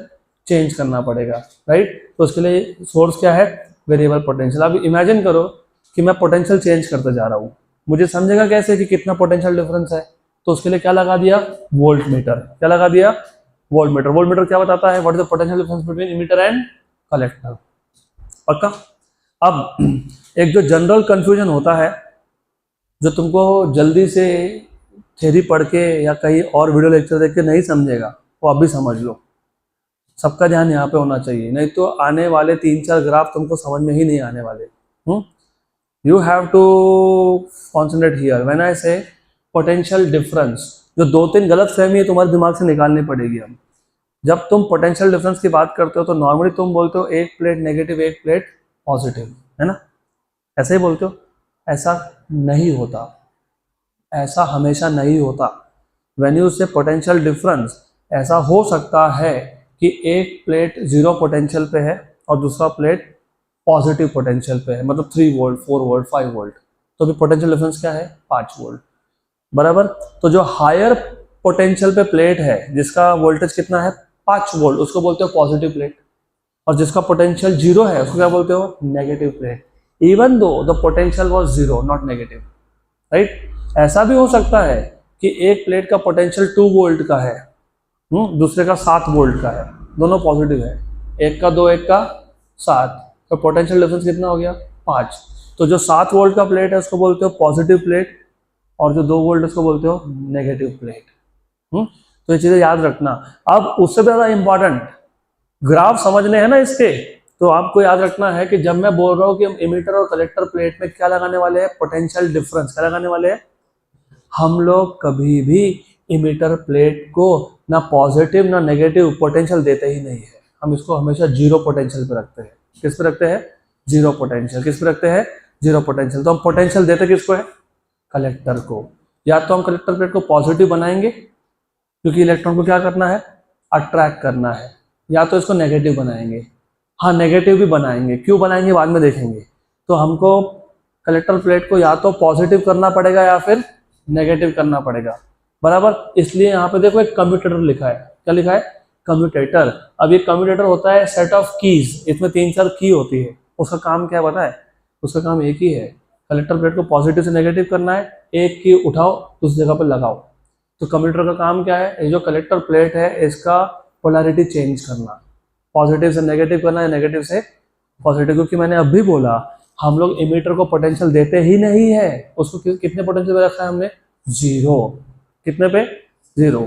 चेंज करना पड़ेगा, राइट। तो उसके लिए सोर्स क्या है? Variable potential. अब इमेजिन करो कि मैं पोटेंशियल चेंज करते जा रहा हूँ, मुझे समझेगा कैसे कि कितना पोटेंशियल डिफरेंस है? तो उसके लिए क्या लगा दिया? Volt meter. क्या लगा दिया? Volt meter. वोल्ट मीटर क्या बताता है? What is the potential difference between emitter and collector. पक्का? अब एक जो जनरल कंफ्यूजन होता है, जो तुमको जल्दी से थ्योरी पढ़ के या कहीं और वीडियो लेक्चर देख के नहीं समझेगा, वो अभी समझ लो। सबका ध्यान यहाँ पे होना चाहिए, नहीं तो आने वाले 3-4 ग्राफ तुमको समझ में ही नहीं आने वाले। You have to concentrate here when I say potential difference. जो 2-3 गलत फहमी है तुम्हारे दिमाग से निकालनी पड़ेगी। अब जब तुम पोटेंशियल डिफरेंस की बात करते हो तो नॉर्मली तुम बोलते हो एक प्लेट नेगेटिव एक प्लेट पॉजिटिव, है ना? ऐसे ही बोलते हो। ऐसा नहीं होता, ऐसा हमेशा नहीं होता। व्हेन यू से पोटेंशियल डिफरेंस, ऐसा हो सकता है कि एक प्लेट 0 पोटेंशियल पे है और दूसरा प्लेट पॉजिटिव पोटेंशियल पे है, मतलब 3 वोल्ट 4 वोल्ट 5 वोल्ट, तो भी पोटेंशियल डिफरेंस क्या है? 5 वोल्ट, बराबर। तो जो हायर पोटेंशियल पे प्लेट है जिसका वोल्टेज कितना है? 5 वोल्ट, उसको बोलते हो पॉजिटिव प्लेट। और जिसका पोटेंशियल 0 है उसको क्या बोलते हो? Negative plate. इवन दो the potential was 0 not negative, right. ऐसा भी हो सकता है कि एक प्लेट का पोटेंशियल 2 वोल्ट का है, दूसरे का 7 वोल्ट का है, दोनों पॉजिटिव है, एक का 2 एक का 7, तो पोटेंशियल डिफरेंस कितना हो गया? 5। तो जो 7 वोल्ट का प्लेट है उसको बोलते हो पॉजिटिव प्लेट, और जो 2 वोल्ट उसको बोलते हो नेगेटिव प्लेट। तो ये चीजें याद रखना। अब उससे ज्यादा इंपॉर्टेंट ग्राफ समझने हैं ना इसके, तो आपको याद रखना है कि जब मैं बोल रहा हूँ कि हम इमीटर और कलेक्टर प्लेट में क्या लगाने वाले हैं? Potential difference. क्या लगाने वाले हैं? हम लोग कभी भी इमीटर प्लेट को ना पॉजिटिव ना नेगेटिव पोटेंशियल देते ही नहीं है। हम इसको हमेशा 0 पोटेंशियल पे रखते हैं। किस पे रखते हैं? 0 पोटेंशियल। किस पे रखते हैं? 0 पोटेंशियल। तो हम पोटेंशियल देते किसको है? कलेक्टर को। या तो हम कलेक्टर प्लेट को पॉजिटिव बनाएंगे क्योंकि इलेक्ट्रॉन को क्या करना है? अट्रैक्ट करना है, या तो इसको नेगेटिव बनाएंगे। हाँ, नेगेटिव भी बनाएंगे। क्यों बनाएंगे बाद में देखेंगे। तो हमको कलेक्टर प्लेट को या तो पॉजिटिव करना पड़ेगा या फिर नेगेटिव करना पड़ेगा, बराबर। इसलिए यहाँ पे देखो एक कम्यूटेटर लिखा है। क्या लिखा है? कम्यूटेटर। अब ये कम्यूटेटर होता है सेट ऑफ कीज, इसमें 3-4 की होती है। उसका काम क्या पता है? उसका काम एक ही है, कलेक्टर प्लेट को पॉजिटिव से नेगेटिव करना है। एक की उठाओ दूसरी जगह पर लगाओ। तो कम्यूटेटर का काम क्या है? ये जो कलेक्टर प्लेट है इसका पोलैरिटी चेंज करना, पॉजिटिव से नेगेटिव करना है, नेगेटिव से पॉजिटिव। क्योंकि मैंने अभी बोला हम लोग इमीटर को पोटेंशियल देते ही नहीं है। उसको कितने पोटेंशियल पे रखा है हमने? 0। कितने पे? 0।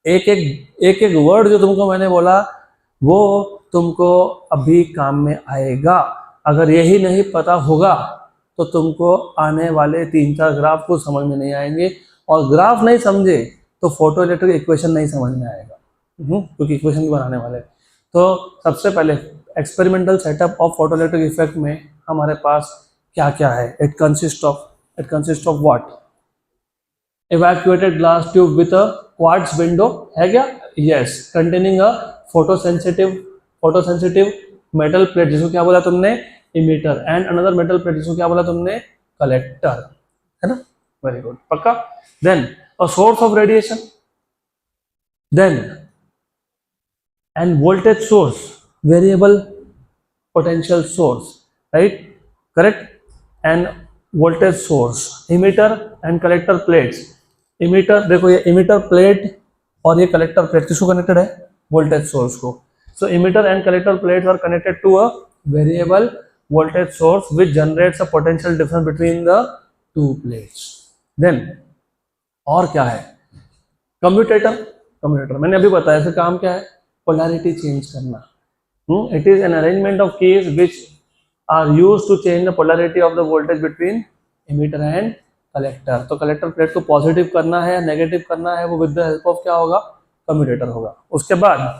एक एक वर्ड जो तुमको मैंने बोला वो तुमको अभी काम में आएगा। अगर यही नहीं पता होगा तो तुमको आने वाले 3-4 ग्राफ को समझ में नहीं आएंगे, और ग्राफ नहीं समझे तो फोटो इलेक्ट्रिक इक्वेशन नहीं समझ में आएगा, क्योंकि इक्वेशन भी बनाने वाले। तो सबसे पहले experimental setup of photo electric effect में हमारे पास क्या क्या है? It consist of what? Evacuated glass tube with a quartz window है क्या? Yes. Containing a photosensitive metal plate, जिसको क्या बोला तुमने? Emitter. And another metal plate, जिसको क्या बोला तुमने? कलेक्टर, है ना? वेरी गुड, पक्का। Then a source of radiation, then and voltage source, variable potential source, right, correct. And voltage source, emitter and collector plates. Emitter, देखो ये इमीटर प्लेट और ये कलेक्टर प्लेट किसको कनेक्टेड है? वोल्टेज सोर्स को। So emitter and collector plates are connected to a variable voltage source which generates a potential difference between the two plates. Then और क्या है? कम्यूटेटर मैंने अभी बताया, इसका काम क्या है? पोलैरिटी चेंज करना। It is an arrangement of keys which are used to change the polarity of the voltage between emitter and collector. तो कलेक्टर प्लेट को पॉजिटिव करना है या नेगेटिव करना है, वो विद द हेल्प ऑफ क्या होगा? कम्यूटेटर होगा। उसके बाद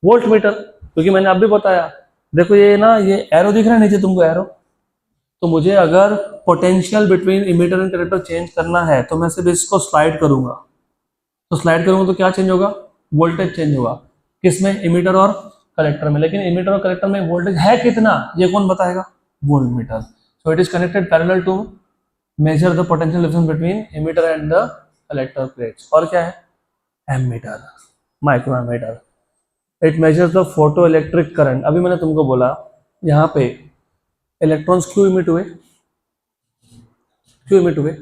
वोल्ट मीटर, क्योंकि मैंने अभी बताया, देखो ये ना, ये एरो दिख रहा है नीचे तुमको, एरो। तो मुझे अगर potential between emitter and collector change करना है तो मैं सिर्फ इसको स्लाइड करूंगा। तो स्लाइड करूंगा तो क्या चेंज होगा? वोल्टेज चेंज होगा। किसमें? इमीटर और कलेक्टर में। लेकिन इमीटर और कलेक्टर में वोल्टेज है कितना, ये कौन बताएगा? Volt meter. So it is connected parallel to measure the potential difference between emitter and the collector plates. और क्या है? Ammeter, micro ammeter. It measures the photo electric current. अभी मैंने तुमको बोला यहाँ पे इलेक्ट्रॉन्स क्यों इमिट हुए? क्यों इमिट हुए?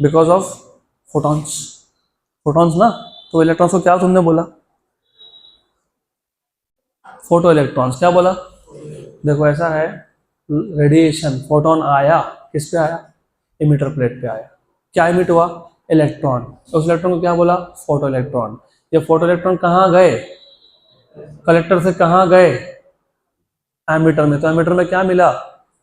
Because of photons. फोटॉन्स ना, तो इलेक्ट्रॉन्स को क्या तुमने बोला? Photo electrons. क्या बोला? देखो ऐसा है, रेडिएशन, फोटोन आया, किस पे आया? इमिटर प्लेट पे आया. क्या इमिट हुआ? इलेक्ट्रॉन. उस इलेक्ट्रॉन को क्या बोला? Photo electron. ये फोटो इलेक्ट्रॉन कहाँ गए? कलेक्टर से कहाँ गए? एमीटर में. तो एमीटर में क्या मिला?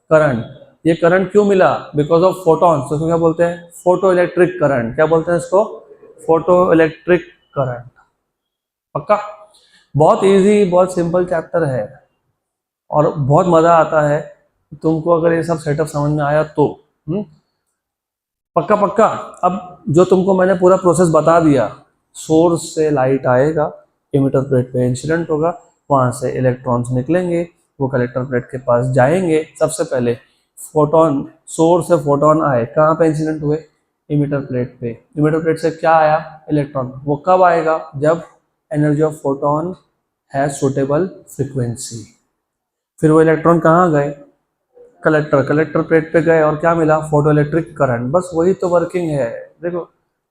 करंट. ये करंट क्यों मिला? Because of photons. तो क्या बोलते हैं? Photo electric current. क्या बोलते हैं इसको? Photo electric current. पक्का? बहुत इजी, बहुत सिंपल चैप्टर है और बहुत मजा आता है तुमको अगर ये सब सेटअप समझ में आया तो. पक्का पक्का. अब जो तुमको मैंने पूरा प्रोसेस बता दिया, सोर्स से लाइट आएगा, इमिटर प्लेट पे इंसिडेंट होगा, वहां से इलेक्ट्रॉन्स निकलेंगे, वो कलेक्टर प्लेट के पास जाएंगे. सबसे पहले फोटोन, सोर्स से फोटोन आए, कहाँ पे इंसिडेंट हुए? इमिटर प्लेट पे. इमिटर प्लेट से क्या आया? इलेक्ट्रॉन. वो कब आएगा? जब energy of photon has suitable frequency. फिर वो इलेक्ट्रॉन कहाँ गए? कलेक्टर. कलेक्टर प्लेट पे गए और क्या मिला? Photo electric current. बस वही तो वर्किंग है. देखो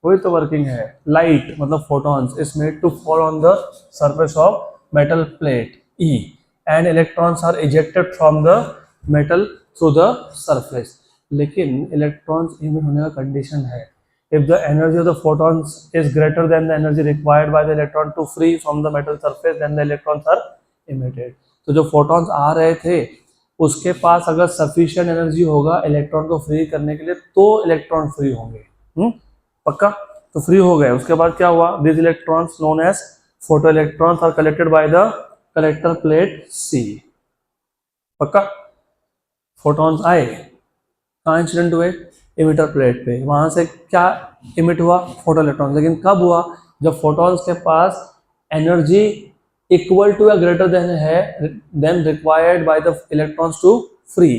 वही तो वर्किंग है. लाइट मतलब photons is made to fall on the surface of metal plate E and electrons are ejected from the metal through the surface. लेकिन इलेक्ट्रॉन्स इमिट होने का कंडीशन है, if the energy of the photons is greater than the energy required by the electron to free from the metal surface, then the electrons are emitted. तो जो photons आ रहे थे उसके पास अगर sufficient energy होगा इलेक्ट्रॉन को free करने के लिए तो इलेक्ट्रॉन फ्री होंगे. पक्का? तो फ्री हो गए. उसके बाद क्या हुआ? these electrons known as photo electrons are collected by the collector plate C. पक्का? photons आए, कहाँ इंसिडेंट हुए? इमिटर प्लेट पे. वहां से क्या इमिट हुआ? Photo electron. लेकिन कब हुआ? जब फोटॉन्स के पास एनर्जी इक्वल टू या ग्रेटर देन है than required by the electrons to free.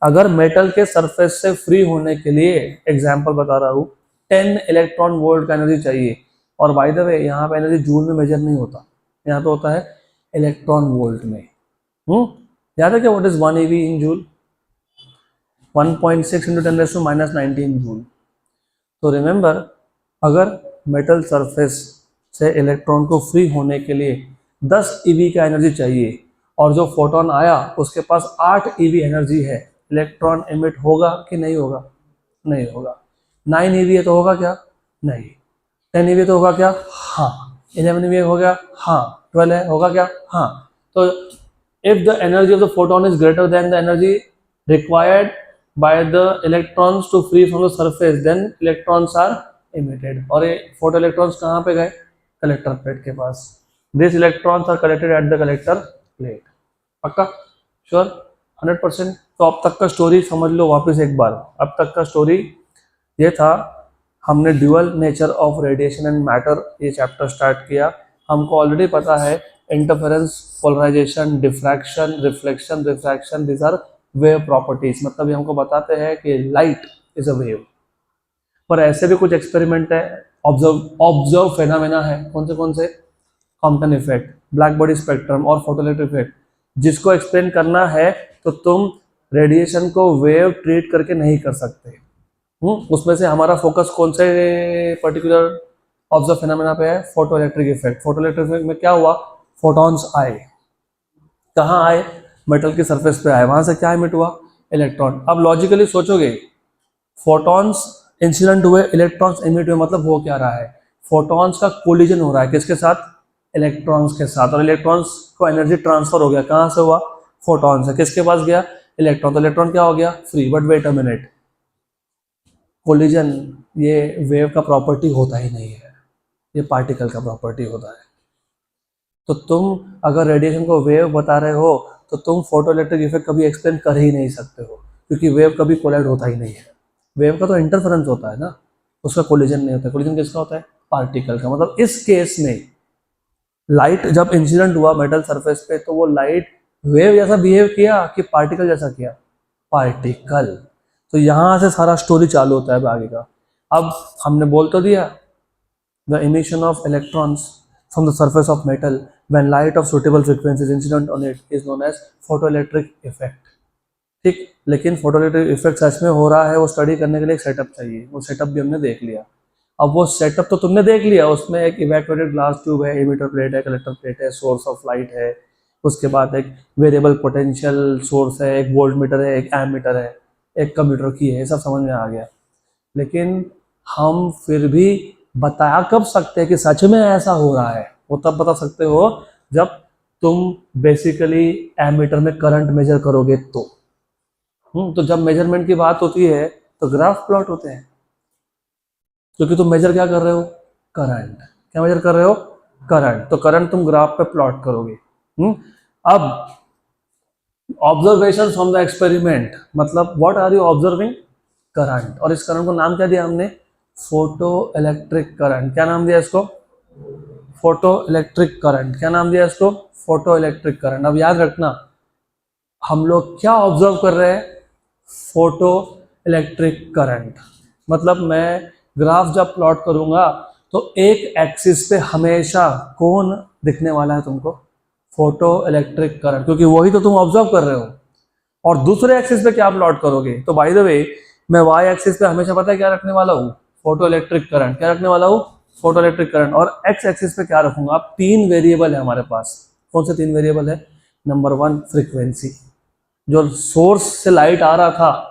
अगर मेटल के सरफेस से फ्री होने के लिए, एग्जांपल बता रहा हूँ, 10 इलेक्ट्रॉन वोल्ट का एनर्जी चाहिए. और बाय द वे यहाँ पे एनर्जी जूल में मेजर नहीं होता, यहाँ पे होता है इलेक्ट्रॉन वोल्ट में. याद है क्या? What is 1 eV in joule? 1.6 × 10⁻⁻19 joule. तो रिमेंबर, अगर मेटल सरफेस से इलेक्ट्रॉन को फ्री होने के लिए 10 eV का एनर्जी चाहिए और जो फोटोन आया उसके पास 8 eV एनर्जी है, इलेक्ट्रॉन एमिट होगा कि नहीं होगा? नहीं होगा. 9 eV है तो होगा क्या? नहीं. 10 eV तो होगा क्या? हाँ. 11 eV हो गया? हाँ. 12 है, होगा क्या? हाँ. तो if the energy of the photon is greater than the energy required by the electrons to free from the surface, then electrons are emitted. और ये photo electrons कहाँ पे गए? collector plate के पास. These electrons are collected at the collector plate. पक्का? Sure? 100%. तो अब तक का स्टोरी समझ लो वापस एक बार. अब तक का स्टोरी ये था, हमने dual nature of radiation and matter ये चैप्टर स्टार्ट किया. हमको ऑलरेडी पता है interference, polarisation, diffraction, reflection, refraction, these are wave properties. मतलब ये हमको बताते हैं कि लाइट इज अ वेव. पर ऐसे भी कुछ एक्सपेरिमेंट है, ऑब्जर्व फेनामेना है. कौन से? Compton effect, black body spectrum और फोटोइलेक्ट्रिक इफेक्ट. जिसको एक्सप्लेन करना है तो तुम रेडिएशन को वेव ट्रीट करके नहीं कर सकते. उसमें से हमारा फोकस कौन से पर्टिकुलर ऑब्जर्व फेनामेना पे है? Photoelectric effect. फोटोइलेक्ट्रिक इफेक्ट में क्या हुआ? फोटॉन्स आए. कहाँ आए? मेटल की सरफेस पे आए. वहां से क्या इमिट हुआ? इलेक्ट्रॉन. अब लॉजिकली सोचोगे, फोटॉन्स इंसिडेंट हुए, इलेक्ट्रॉन्स इमिट हुए, मतलब हो क्या रहा है? फोटॉन्स का कोलिजन हो रहा है. किसके साथ? इलेक्ट्रॉन्स के साथ. और इलेक्ट्रॉन्स को एनर्जी ट्रांसफर हो गया. कहाँ से हुआ? फोटॉन से. किसके पास गया? इलेक्ट्रॉन. तो इलेक्ट्रॉन क्या हो गया? Free. But wait a minute, collision ये वेव का प्रॉपर्टी होता ही नहीं है, ये पार्टिकल का प्रॉपर्टी होता है. तो तुम अगर रेडिएशन को वेव बता रहे हो तो तुम फोटोइलेक्ट्रिक इफेक्ट कभी एक्सप्लेन कर ही नहीं सकते हो, क्योंकि वेव कभी कोलाइड होता ही नहीं है. वेव का तो इंटरफेरेंस होता है ना, उसका कोलिजन नहीं होता. कोलिजन किसका होता है? पार्टिकल का. मतलब इस केस में लाइट जब इंसिडेंट हुआ मेटल सरफेस पे, तो वो लाइट वेव जैसा बिहेव किया कि पार्टिकल जैसा किया? पार्टिकल। तो यहाँ से सारा स्टोरी चालू होता है आगे का। अब हमने बोल तो दिया the emission of electrons from the surface of metal when light of suitable frequencies incident on it is known as photoelectric effect. ठीक, लेकिन फोटोइलेक्ट्रिक इफेक्ट सच में हो रहा है वो स्टडी करने के लिए एक सेटअप चाहिए, वो सेटअप भी हमने देख लिया। अब वो सेटअप तो तुमने देख लिया, उसमें एक इवैक्यूएटेड ग्लास ट्यूब है, एमिटर प्लेट है, कलेक्टर प्लेट है, सोर्स ऑफ लाइट है, उसके बाद एक वेरिएबल पोटेंशियल सोर्स है, एक वोल्ट मीटर है, एक एमीटर है, एक कंप्यूटर की है, ये सब समझ में आ गया। लेकिन हम फिर भी बता कब सकते हैं कि सच में ऐसा हो रहा है? वो तब बता सकते हो जब तुम बेसिकली एमीटर में करंट मेजर करोगे तो जब मेजरमेंट की बात होती है तो ग्राफ प्लॉट होते हैं, क्योंकि तुम मेजर क्या कर रहे हो? करंट। क्या मेजर कर रहे हो? करंट। तो करंट तुम ग्राफ पे प्लॉट करोगे। अब ऑब्जर्वेशन फ्रॉम द एक्सपेरिमेंट, मतलब what are you observing? Current. और इस करंट को नाम क्या दिया हमने? Photo electric current. क्या नाम दिया इसको? Photo electric current. क्या नाम दिया इसको? Photo electric current. अब याद रखना, हम लोग क्या ऑब्जर्व कर रहे हैं? Photo electric current. मतलब मैं ग्राफ जब प्लॉट करूंगा तो एक एक्सिस पे हमेशा कौन दिखने वाला है तुमको? फोटो इलेक्ट्रिक करंट, क्योंकि वही तो तुम ऑब्जर्व कर रहे हो। और दूसरे एक्सिस पे क्या प्लॉट करोगे? तो बाय द वे, मैं वाई एक्सिस पे हमेशा पता है क्या रखने वाला हूँ? Photo electric current. क्या रखने वाला हूँ? Photo electric current. और एक्स एक्सिस पे क्या रखूंगा? अब 3 वेरिएबल है हमारे पास। कौन से 3 वेरिएबल है? नंबर 1 फ्रीक्वेंसी, जो सोर्स से लाइट आ रहा था,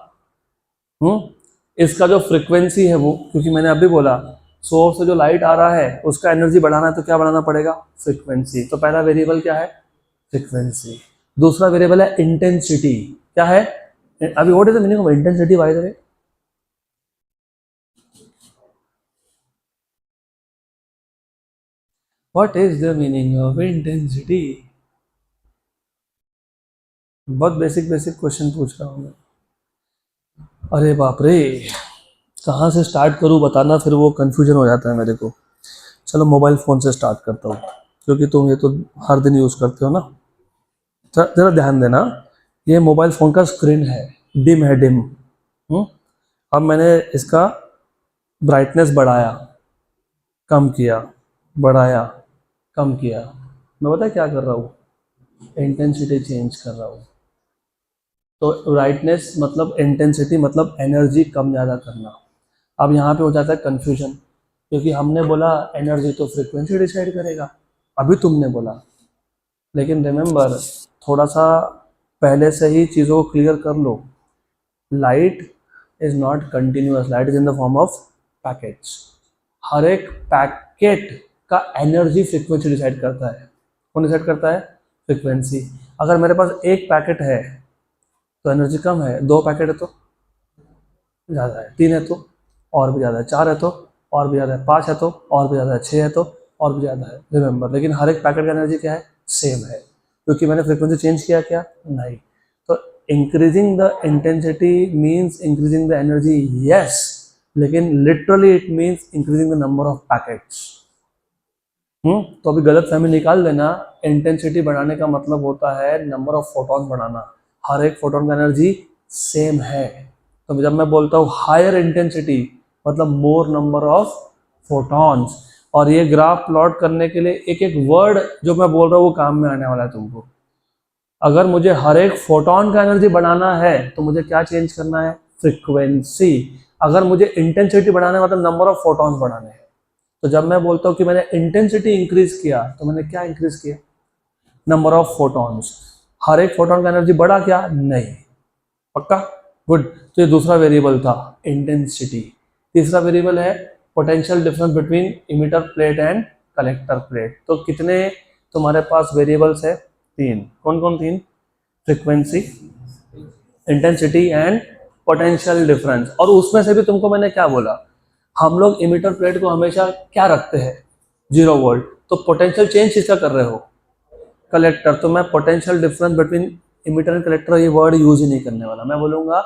इसका जो फ्रीक्वेंसी है वो, क्योंकि मैंने अभी बोला सोर्स से जो लाइट आ रहा है उसका एनर्जी बढ़ाना है तो क्या बढ़ाना पड़ेगा? फ्रीक्वेंसी। तो पहला वेरिएबल क्या है? फ्रीक्वेंसी। दूसरा वेरिएबल है इंटेंसिटी। क्या है? अभी what is the meaning of intensity by the way? What is the meaning of intensity? बहुत बेसिक बेसिक क्वेश्चन पूछ रहा हूँ मैं। अरे बाप रे, कहाँ से स्टार्ट करूँ बताना, फिर वो कंफ्यूजन हो जाता है मेरे को। चलो मोबाइल फ़ोन से स्टार्ट करता हूँ, क्योंकि तुम ये तो हर दिन यूज़ करते हो ना। ज़रा ध्यान देना, ये मोबाइल फ़ोन का स्क्रीन है, डिम है, डिम। अब मैंने इसका ब्राइटनेस बढ़ाया, कम किया, बढ़ाया, कम किया। मैं पता है क्या कर रहा हूँ? इंटेंसिटी चेंज कर रहा हूँ। तो ब्राइटनेस मतलब इंटेंसिटी मतलब एनर्जी कम ज़्यादा करना। अब यहाँ पे हो जाता है कन्फ्यूजन, क्योंकि हमने बोला एनर्जी तो फ्रीक्वेंसी डिसाइड करेगा, अभी तुमने बोला। लेकिन रिमेंबर, थोड़ा सा पहले से ही चीज़ों को क्लियर कर लो। Light is not continuous, light is in the form of packets. हर एक पैकेट का एनर्जी फ्रीक्वेंसी डिसाइड करता है। कौन डिसाइड करता है? फ्रीक्वेंसी। अगर मेरे पास एक पैकेट है तो एनर्जी कम है, 2 पैकेट है तो ज़्यादा है, 3 है तो और भी ज़्यादा है, 4 है तो और भी ज़्यादा है, 5 है तो और भी ज़्यादा है, 6 है तो और भी ज़्यादा है। रिमेंबर, लेकिन हर एक पैकेट का एनर्जी क्या है? सेम है, क्योंकि मैंने फ्रीक्वेंसी चेंज किया क्या? नहीं। तो increasing the intensity means increasing the energy, yes, लेकिन literally it means increasing the number of packets. तो अभी गलत फहमी निकाल देना, इंटेंसिटी बढ़ाने का मतलब होता है नंबर ऑफ फोटॉन बढ़ाना। हर एक फोटॉन का एनर्जी सेम है। तो जब मैं बोलता हूँ हायर इंटेंसिटी मतलब मोर नंबर ऑफ फोटॉन्स। और ये ग्राफ प्लॉट करने के लिए एक एक वर्ड जो मैं बोल रहा हूँ वो काम में आने वाला है तुमको। अगर मुझे हर एक फोटॉन का एनर्जी बढ़ाना है तो मुझे क्या चेंज करना है? फ्रीक्वेंसी। अगर मुझे इंटेंसिटी बढ़ाना है मतलब नंबर ऑफ फोटॉन्स बढ़ाने हैं। तो जब मैं बोलता हूँ कि मैंने इंटेंसिटी इंक्रीज किया तो मैंने क्या इंक्रीज किया? Number of photons. हर एक फोटॉन का एनर्जी बढ़ा क्या? नहीं। पक्का? गुड। तो ये दूसरा वेरिएबल था इंटेंसिटी। तीसरा वेरिएबल है potential difference between emitter plate and collector plate. तो कितने तुम्हारे पास वेरिएबल्स है? 3। कौन कौन 3? Frequency, intensity and potential difference. और उसमें से भी तुमको मैंने क्या बोला? हम लोग इमिटर प्लेट को हमेशा क्या रखते हैं? 0 वोल्ट। तो पोटेंशियल चेंज किसका कर रहे हो? कलेक्टर। तो मैं potential difference between emitter and collector ये वर्ड यूज ही नहीं करने वाला, मैं बोलूँगा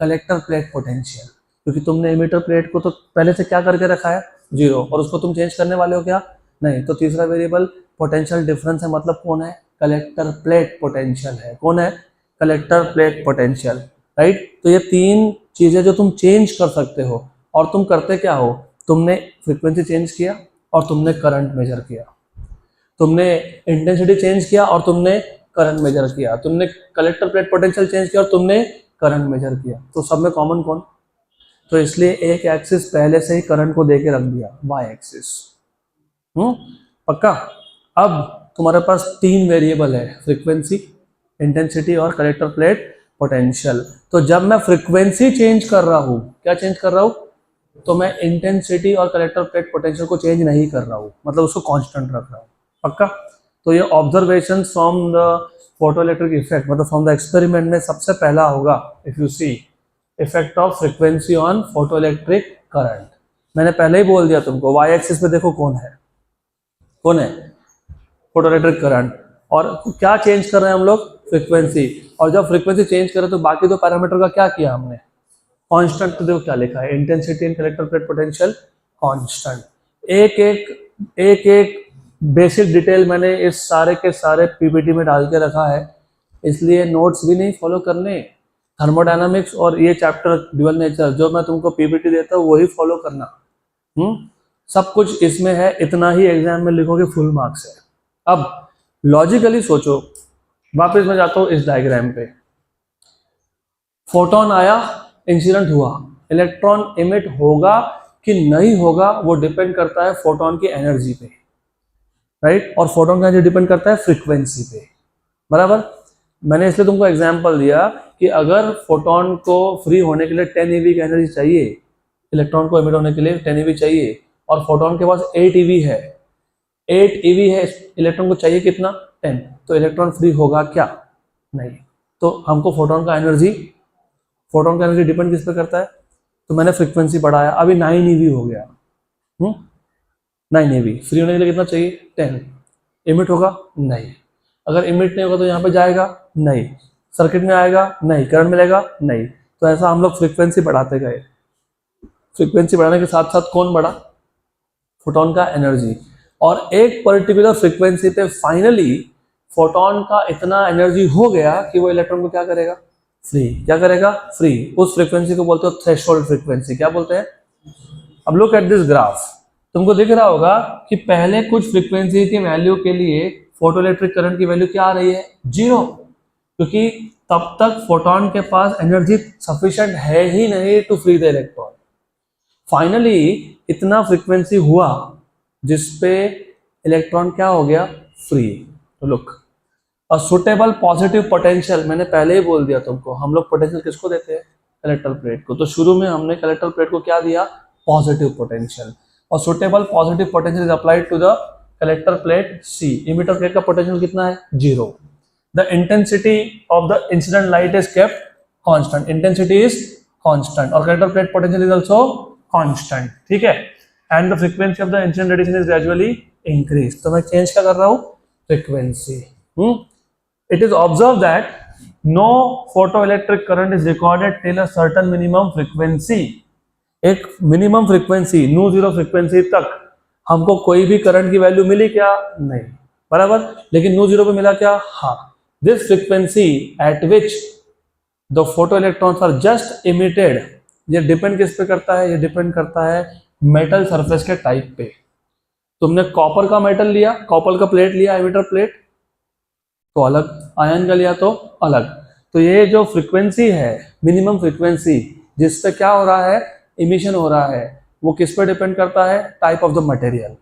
कलेक्टर प्लेट पोटेंशियल, क्योंकि तुमने इमिटर प्लेट को तो पहले से क्या करके रखा है? 0, और उसको तुम चेंज करने वाले हो क्या? नहीं। तो तीसरा वेरिएबल पोटेंशियल डिफरेंस है, मतलब कौन है? कलेक्टर प्लेट पोटेंशियल है। कौन है? Collector plate potential. राइट। तो ये 3 चीजें जो तुम चेंज कर सकते हो, और तुम करते क्या हो, तुमने फ्रीक्वेंसी चेंज किया और तुमने करंट मेजर किया, तुमने इंटेंसिटी चेंज किया और तुमने करंट मेजर किया, तुमने कलेक्टर प्लेट पोटेंशियल चेंज किया और तुमने करंट मेजर किया। तो सब में कॉमन कौन? तो इसलिए एक एक्सिस पहले से ही करंट को देके रख दिया, वाई एक्सिस। पक्का। अब तुम्हारे पास 3 वेरिएबल है, फ्रीक्वेंसी, इंटेंसिटी और कलेक्टर प्लेट पोटेंशियल। तो जब मैं फ्रीक्वेंसी चेंज कर रहा हूँ, क्या चेंज कर रहा हूँ, तो मैं इंटेंसिटी और कलेक्टर प्लेट पोटेंशियल को चेंज नहीं कर रहा हूँ, मतलब उसको कांस्टेंट रख रहा हूँ। पक्का। तो ये observation from the photoelectric effect, मतलब फ्रॉम द एक्सपेरिमेंट में सबसे पहला होगा, if you see effect of frequency on photoelectric current. मैंने पहले ही बोल दिया तुमको, वाई एक्सिस पे देखो कौन है, कौन है, फोटोइलेक्ट्रिक करंट। और क्या चेंज कर रहे हैं हम लोग, फ्रीक्वेंसी। और जब फ्रीक्वेंसी चेंज करें तो बाकी 2 पैरामीटर का क्या किया हमने, कांस्टेंट। तो देखो क्या लिखा है, intensity and collector plate potential constant. एक एक बेसिक डिटेल मैंने इस सारे के सारे पीपीटी में डाल के रखा है, इसलिए नोट्स भी नहीं फॉलो करने। थर्मोडायनामिक्स और ये चैप्टर ड्यूअल नेचर जो मैं तुमको पीपीटी देता हूँ वही फॉलो करना। सब कुछ इसमें है, इतना ही एग्जाम में लिखोगे, फुल मार्क्स है। अब लॉजिकली सोचो, वापस मैं जाता हूँ इस डायग्राम पे। फोटोन आया, इंसिडेंट हुआ, इलेक्ट्रॉन इमिट होगा कि नहीं होगा वो डिपेंड करता है फोटोन की एनर्जी पे, राइट। और फोटोन का एनर्जी डिपेंड करता है फ्रीक्वेंसी पे, बराबर। मैंने इसलिए तुमको एग्जांपल दिया कि अगर फोटोन को फ्री होने के लिए 10 eV की एनर्जी चाहिए, इलेक्ट्रॉन को इमिट होने के लिए 10 eV चाहिए, और फोटोन के पास 8 eV है, 8 eV है, इलेक्ट्रॉन को चाहिए कितना, 10। तो इलेक्ट्रॉन फ्री होगा क्या, नहीं। तो हमको फोटोन का एनर्जी डिपेंड किस पे करता है, तो मैंने फ्रीक्वेंसी बढ़ाया, अभी 9 eV हो गया। 9 eV फ्री होने के लिए कितना चाहिए, 10। इमिट होगा, नहीं। अगर इमिट नहीं होगा तो यहाँ पे जाएगा, नहीं। सर्किट में आएगा, नहीं। करंट मिलेगा, नहीं। तो ऐसा हम लोग फ्रीक्वेंसी बढ़ाते गए। फ्रीक्वेंसी बढ़ाने के साथ साथ कौन बढ़ा, फोटोन का एनर्जी। और एक पर्टिकुलर फ्रीक्वेंसी पे फाइनली फोटोन का इतना एनर्जी हो गया कि वो इलेक्ट्रॉन को क्या करेगा, फ्री। क्या करेगा, फ्री। उस फ्रीक्वेंसी को बोलते हो थ्रेशोल्ड फ्रीक्वेंसी। क्या बोलते हैं? अब लुक एट दिस ग्राफ, तुमको दिख रहा होगा कि पहले कुछ फ्रीक्वेंसी की वैल्यू के लिए फोटोइलेक्ट्रिक करंट की वैल्यू क्या आ रही है, 0, क्योंकि तब तक फोटोन के पास एनर्जी सफिशिएंट है ही नहीं to free the electron. Finally इतना फ्रीक्वेंसी हुआ जिसपे इलेक्ट्रॉन क्या हो गया, फ्री। तो look, a suitable positive potential, मैंने पहले ही बोल दिया तुमको, हम लोग पोटेंशियल किसको देते हैं, कलेक्टर प्लेट को। तो शुरू में हमने कलेक्टर प्लेट को क्या दिया, पॉजिटिव पोटेंशियल। और suitable positive potential is applied to the collector plate C. Emitter plate का पोटेंशियल कितना है, 0। The intensity of the incident light is kept constant, intensity is constant, और collector plate potential is also constant, ठीक है। And the frequency of the incident radiation is gradually increase. तो मैं change क्या कर रहा हूँ, frequency. It is observed that no photoelectric current is recorded till a certain minimum frequency. एक minimum frequency, no zero frequency तक हमको कोई भी करंट की वैल्यू मिली क्या, नहीं, बराबर। लेकिन नो जीरो पे मिला क्या, हाँ। This frequency at which the photo electrons are just emitted, ये डिपेंड किस पे करता है, ये डिपेंड करता है मेटल सरफेस के टाइप पे। तुमने कॉपर का मेटल लिया, कॉपर का प्लेट लिया, एमिटर प्लेट, तो अलग, आयन का लिया तो अलग। तो ये जो फ्रीक्वेंसी है, मिनिमम फ्रीक्वेंसी जिस पे क्या हो रहा है, इमिशन हो रहा है, वो किस पे डिपेंड करता है, टाइप ऑफ द मटेरियल।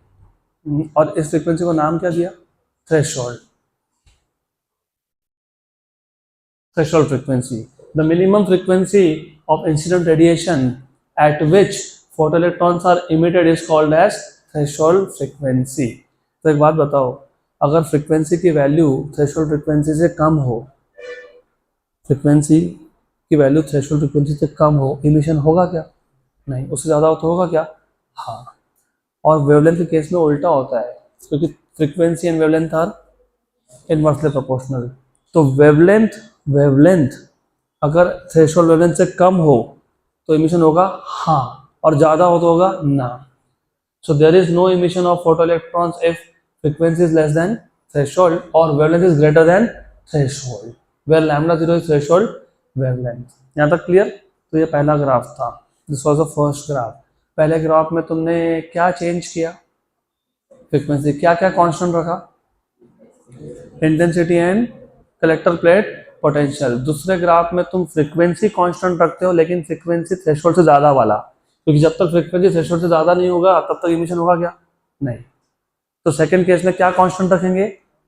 और इस फ्रीक्वेंसी को नाम क्या दिया, threshold. Threshold frequency, the minimum frequency of incident radiation at which photoelectrons are emitted is called as threshold frequency. तो एक बात बताओ, अगर फ्रीक्वेंसी की वैल्यू थ्रेशोल्ड फ्रीक्वेंसी से कम हो, फ्रीक्वेंसी की वैल्यू थ्रेशोल्ड फ्रीक्वेंसी से कम हो, इमिशन होगा क्या, नहीं। उससे ज़्यादा हो तो होगा क्या, हाँ। और वेवलेंथ के केस में उल्टा होता है, क्योंकि frequency and wavelength are inversely proportional. तो वेवलेंथ अगर थ्रेशोल्ड वेवलेंथ से कम हो तो इमिशन होगा, हाँ, और ज़्यादा हो तो होगा ना। So there is no emission of photoelectrons if frequency is less than threshold or wavelength is greater than threshold. Where lambda 0 is threshold, wavelength. यहाँ तक क्लियर? तो ये पहला ग्राफ था, this was the first graph. पहले graph में तुमने क्या चेंज किया? फ्रीक्वेंसी। क्या क्या कांस्टेंट रखा? Intensity and collector plate potential. दूसरे ग्राफ में तुम फ्रीक्वेंसी कांस्टेंट रखते हो, लेकिन फ्रीक्वेंसी थ्रेशोल्ड से ज्यादा वाला, क्योंकि जब तक फ्रीक्वेंसी थ्रेशोल्ड से ज्यादा नहीं होगा तब तक इमिशन होगा क्या? नहीं। तो सेकंड केस में क्या कांस्टेंट रखेंगे?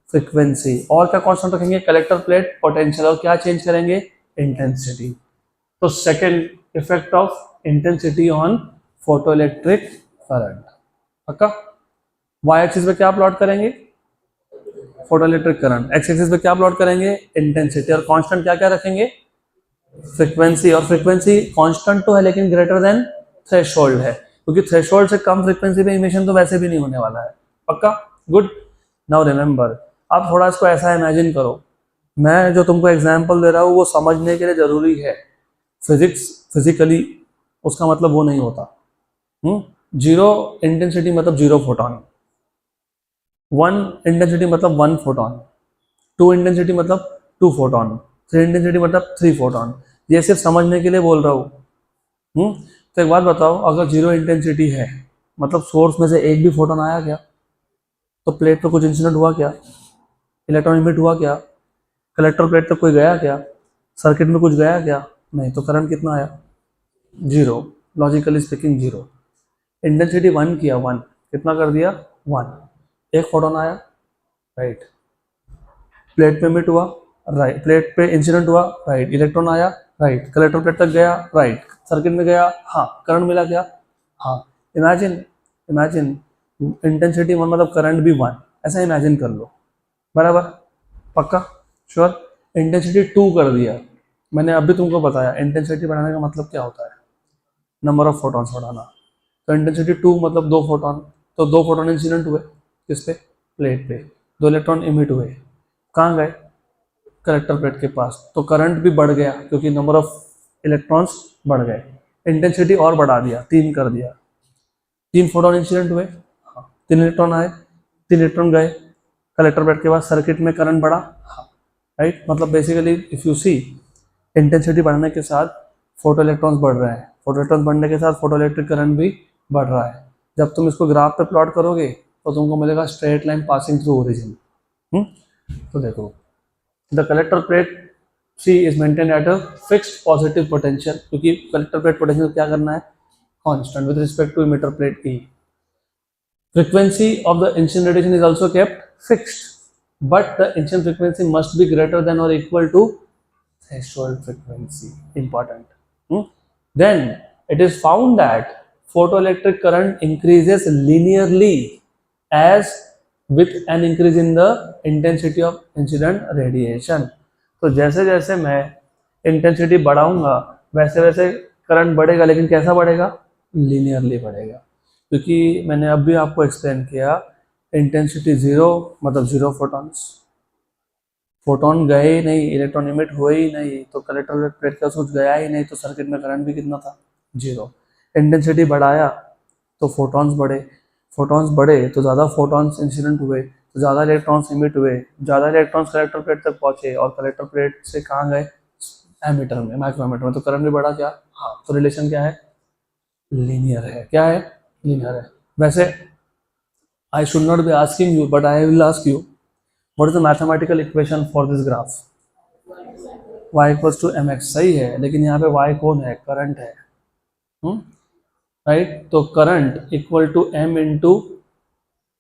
फ्रीक्वेंसी। और क्या कांस्टेंट रखेंगे? Collector plate potential. और क्या चेंज करेंगे? इंटेंसिटी। तो second effect of intensity on photoelectric current. पक्का? वाई एक्सिस पे क्या प्लॉट करेंगे? Photoelectric current. एक्स एक्सिस पे क्या प्लॉट करेंगे? इंटेंसिटी। और कांस्टेंट क्या क्या रखेंगे? फ्रीक्वेंसी। और फ्रीक्वेंसी कांस्टेंट तो है लेकिन ग्रेटर देन थ्रेशोल्ड है, क्योंकि थ्रेशोल्ड से कम फ्रीक्वेंसी पे इमिशन तो वैसे भी नहीं होने वाला है। पक्का? गुड। नाउ रिमेंबर, आप थोड़ा इसको ऐसा इमेजिन करो, मैं जो तुमको एग्जांपल दे रहा हूँ वो समझने के लिए जरूरी है। फिजिक्स फिजिकली उसका मतलब वो नहीं होता। जीरो इंटेंसिटी मतलब जीरो फोटोन, वन इंटेंसिटी मतलब वन फोटोन, टू इंटेंसिटी मतलब टू फोटोन, थ्री इंटेंसिटी मतलब थ्री फोटोन। ये सिर्फ समझने के लिए बोल रहा हूँ। तो एक बात बताओ, अगर जीरो इंटेंसिटी है मतलब सोर्स में से एक भी फोटोन आया क्या? तो प्लेट पर कुछ इंसिडेंट हुआ क्या? इलेक्ट्रॉन इमिट हुआ क्या? कलेक्टर प्लेट तक कोई गया क्या? सर्किट में कुछ गया क्या? नहीं। तो करंट कितना आया? Zero. Logically speaking zero. Intensity one किया, वन कितना कर दिया? वन। एक फोटोन आया, राइट। प्लेट पे इमिट हुआ, राइट। प्लेट पे इंसिडेंट हुआ, राइट। इलेक्ट्रॉन आया, राइट। कलेक्टर प्लेट तक गया, राइट। सर्किट में गया, हाँ। करंट मिला क्या? हाँ। इमेजिन इमेजिन इंटेंसिटी वन मतलब करंट भी वन, ऐसा इमेजिन कर लो। बराबर? पक्का? श्योर? इंटेंसिटी टू कर दिया, मैंने अभी तुमको बताया इंटेंसिटी बढ़ाने का मतलब क्या होता है? नंबर ऑफ फोटॉन्स बढ़ाना। तो इंटेंसिटी टू मतलब दो फोटॉन, तो दो फोटॉन इंसिडेंट हुए किस पे? प्लेट पे। दो इलेक्ट्रॉन इमिट हुए, कहाँ गए? कलेक्टर प्लेट के पास। तो करंट भी बढ़ गया क्योंकि नंबर ऑफ इलेक्ट्रॉन्स बढ़ गए। इंटेंसिटी और बढ़ा दिया, तीन कर दिया। तीन फोटॉन इंसिडेंट हुए, हाँ। तीन इलेक्ट्रॉन आए, तीन इलेक्ट्रॉन गए कलेक्टर प्लेट के पास। सर्किट में करंट बढ़ा, हाँ, राइट। मतलब basically if you see, intensity बढ़ने के साथ फोटो इलेक्ट्रॉन्स बढ़ रहे हैं, फोटो इलेक्ट्रॉन्स बढ़ने के साथ फोटो इलेक्ट्रिक करंट भी बढ़ रहा है। जब तुम इसको ग्राफ पे प्लॉट करोगे तो तुमको मिलेगा straight line passing through origin. तो देखो, the collector plate C is maintain at a fixed positive potential, क्योंकि कलेक्टर प्लेट पोटेंशियल क्या करना है? Constant with respect to emitter plate E. Frequency of the incident radiation is also kept fixed, but the incident frequency must be greater than or equal to threshold frequency. Important. Then it is found that photoelectric current increases linearly as with an increase in the intensity of incident radiation. तो जैसे जैसे मैं intensity बढ़ाऊंगा वैसे वैसे current बढ़ेगा, लेकिन कैसा बढ़ेगा? लीनियरली बढ़ेगा, क्योंकि मैंने अभी आपको एक्सप्लेन किया इंटेंसिटी जीरो मतलब जीरो फोटॉन्स, फोटॉन गए ही नहीं, इलेक्ट्रॉन इमिट हुए ही नहीं, तो कलेक्टर प्लेट का कुछ गया ही नहीं, तो सर्किट में करंट भी कितना था? जीरो। इंटेंसिटी बढ़ाया तो फोटॉन्स बढ़े, फोटॉन्स बढ़े तो ज़्यादा फोटॉन्स इंसिडेंट हुए, तो ज़्यादा इलेक्ट्रॉन्स इमिट हुए, ज़्यादा इलेक्ट्रॉन्स कलेक्टर प्लेट तक पहुँचे, और कलेक्टर प्लेट से कहाँ गए? एमीटर में, माइक्रोमीटर में। तो करंट भी बढ़ा क्या? हाँ। तो रिलेशन क्या है? लीनियर है। क्या है? लीनियर है। वैसे I should not be asking you, but I will ask you, what is the mathematical equation for this graph? Y equals to mx। सही है, लेकिन यहाँ पे y कौन है? करंट है, राइट। तो current equal to m into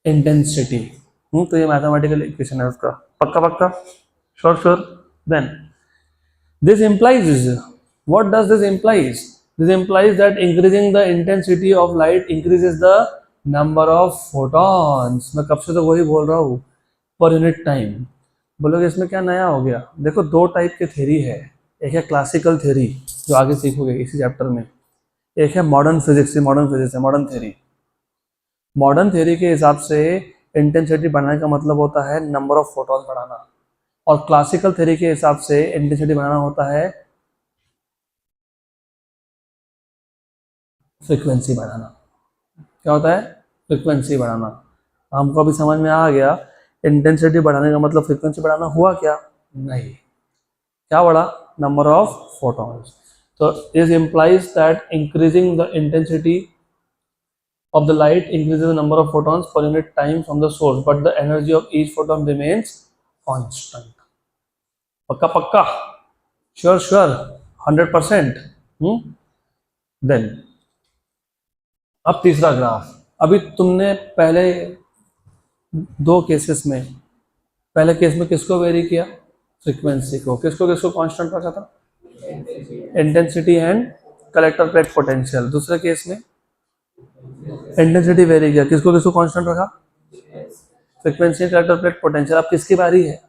intensity. तो ये मैथमेटिकल इक्वेशन है उसका। पक्का पक्का? Sure sure. Then this implies, what does this implies? This implies that increasing the intensity of light increases the number of photons। मैं कब से तो वही बोल रहा हूँ, पर यूनिट टाइम। बोलोगे इसमें क्या नया हो गया? देखो, दो टाइप के थ्योरी है, एक है क्लासिकल थ्योरी जो आगे सीखोगे इसी चैप्टर में, एक है मॉडर्न फिजिक्स। मॉडर्न फिजिक्स है मॉडर्न थ्योरी। मॉडर्न थ्योरी के हिसाब से इंटेंसिटी बढ़ाने का मतलब होता है नंबर ऑफ फोटॉन्स बढ़ाना, और क्लासिकल थ्योरी के हिसाब से इंटेंसिटी बढ़ाना होता है फ्रीक्वेंसी बढ़ाना। क्या होता है? फ्रीक्वेंसी बढ़ाना। हमको अभी समझ में आ गया, इंटेंसिटी बढ़ाने का मतलब फ्रीक्वेंसी बढ़ाना। हुआ क्या? नहीं। क्या बढ़ा? number of photons. So this implies that increasing the intensity of the light increases the number of photons per unit time from the source, but the energy of each photon remains constant. पक्का पक्का, sure sure, 100%. Then अब तीसरा graph. अभी तुमने पहले दो cases में, पहले केस में किसको वेरी किया? फ्रीक्वेंसी को. किसको किसको कांस्टेंट रखा था? Intensity and collector plate potential. दूसरे केस में इंटेंसिटी वेरी किया, किसको किसको कांस्टेंट रखा? Frequency and collector plate potential. अब किसकी बारी है?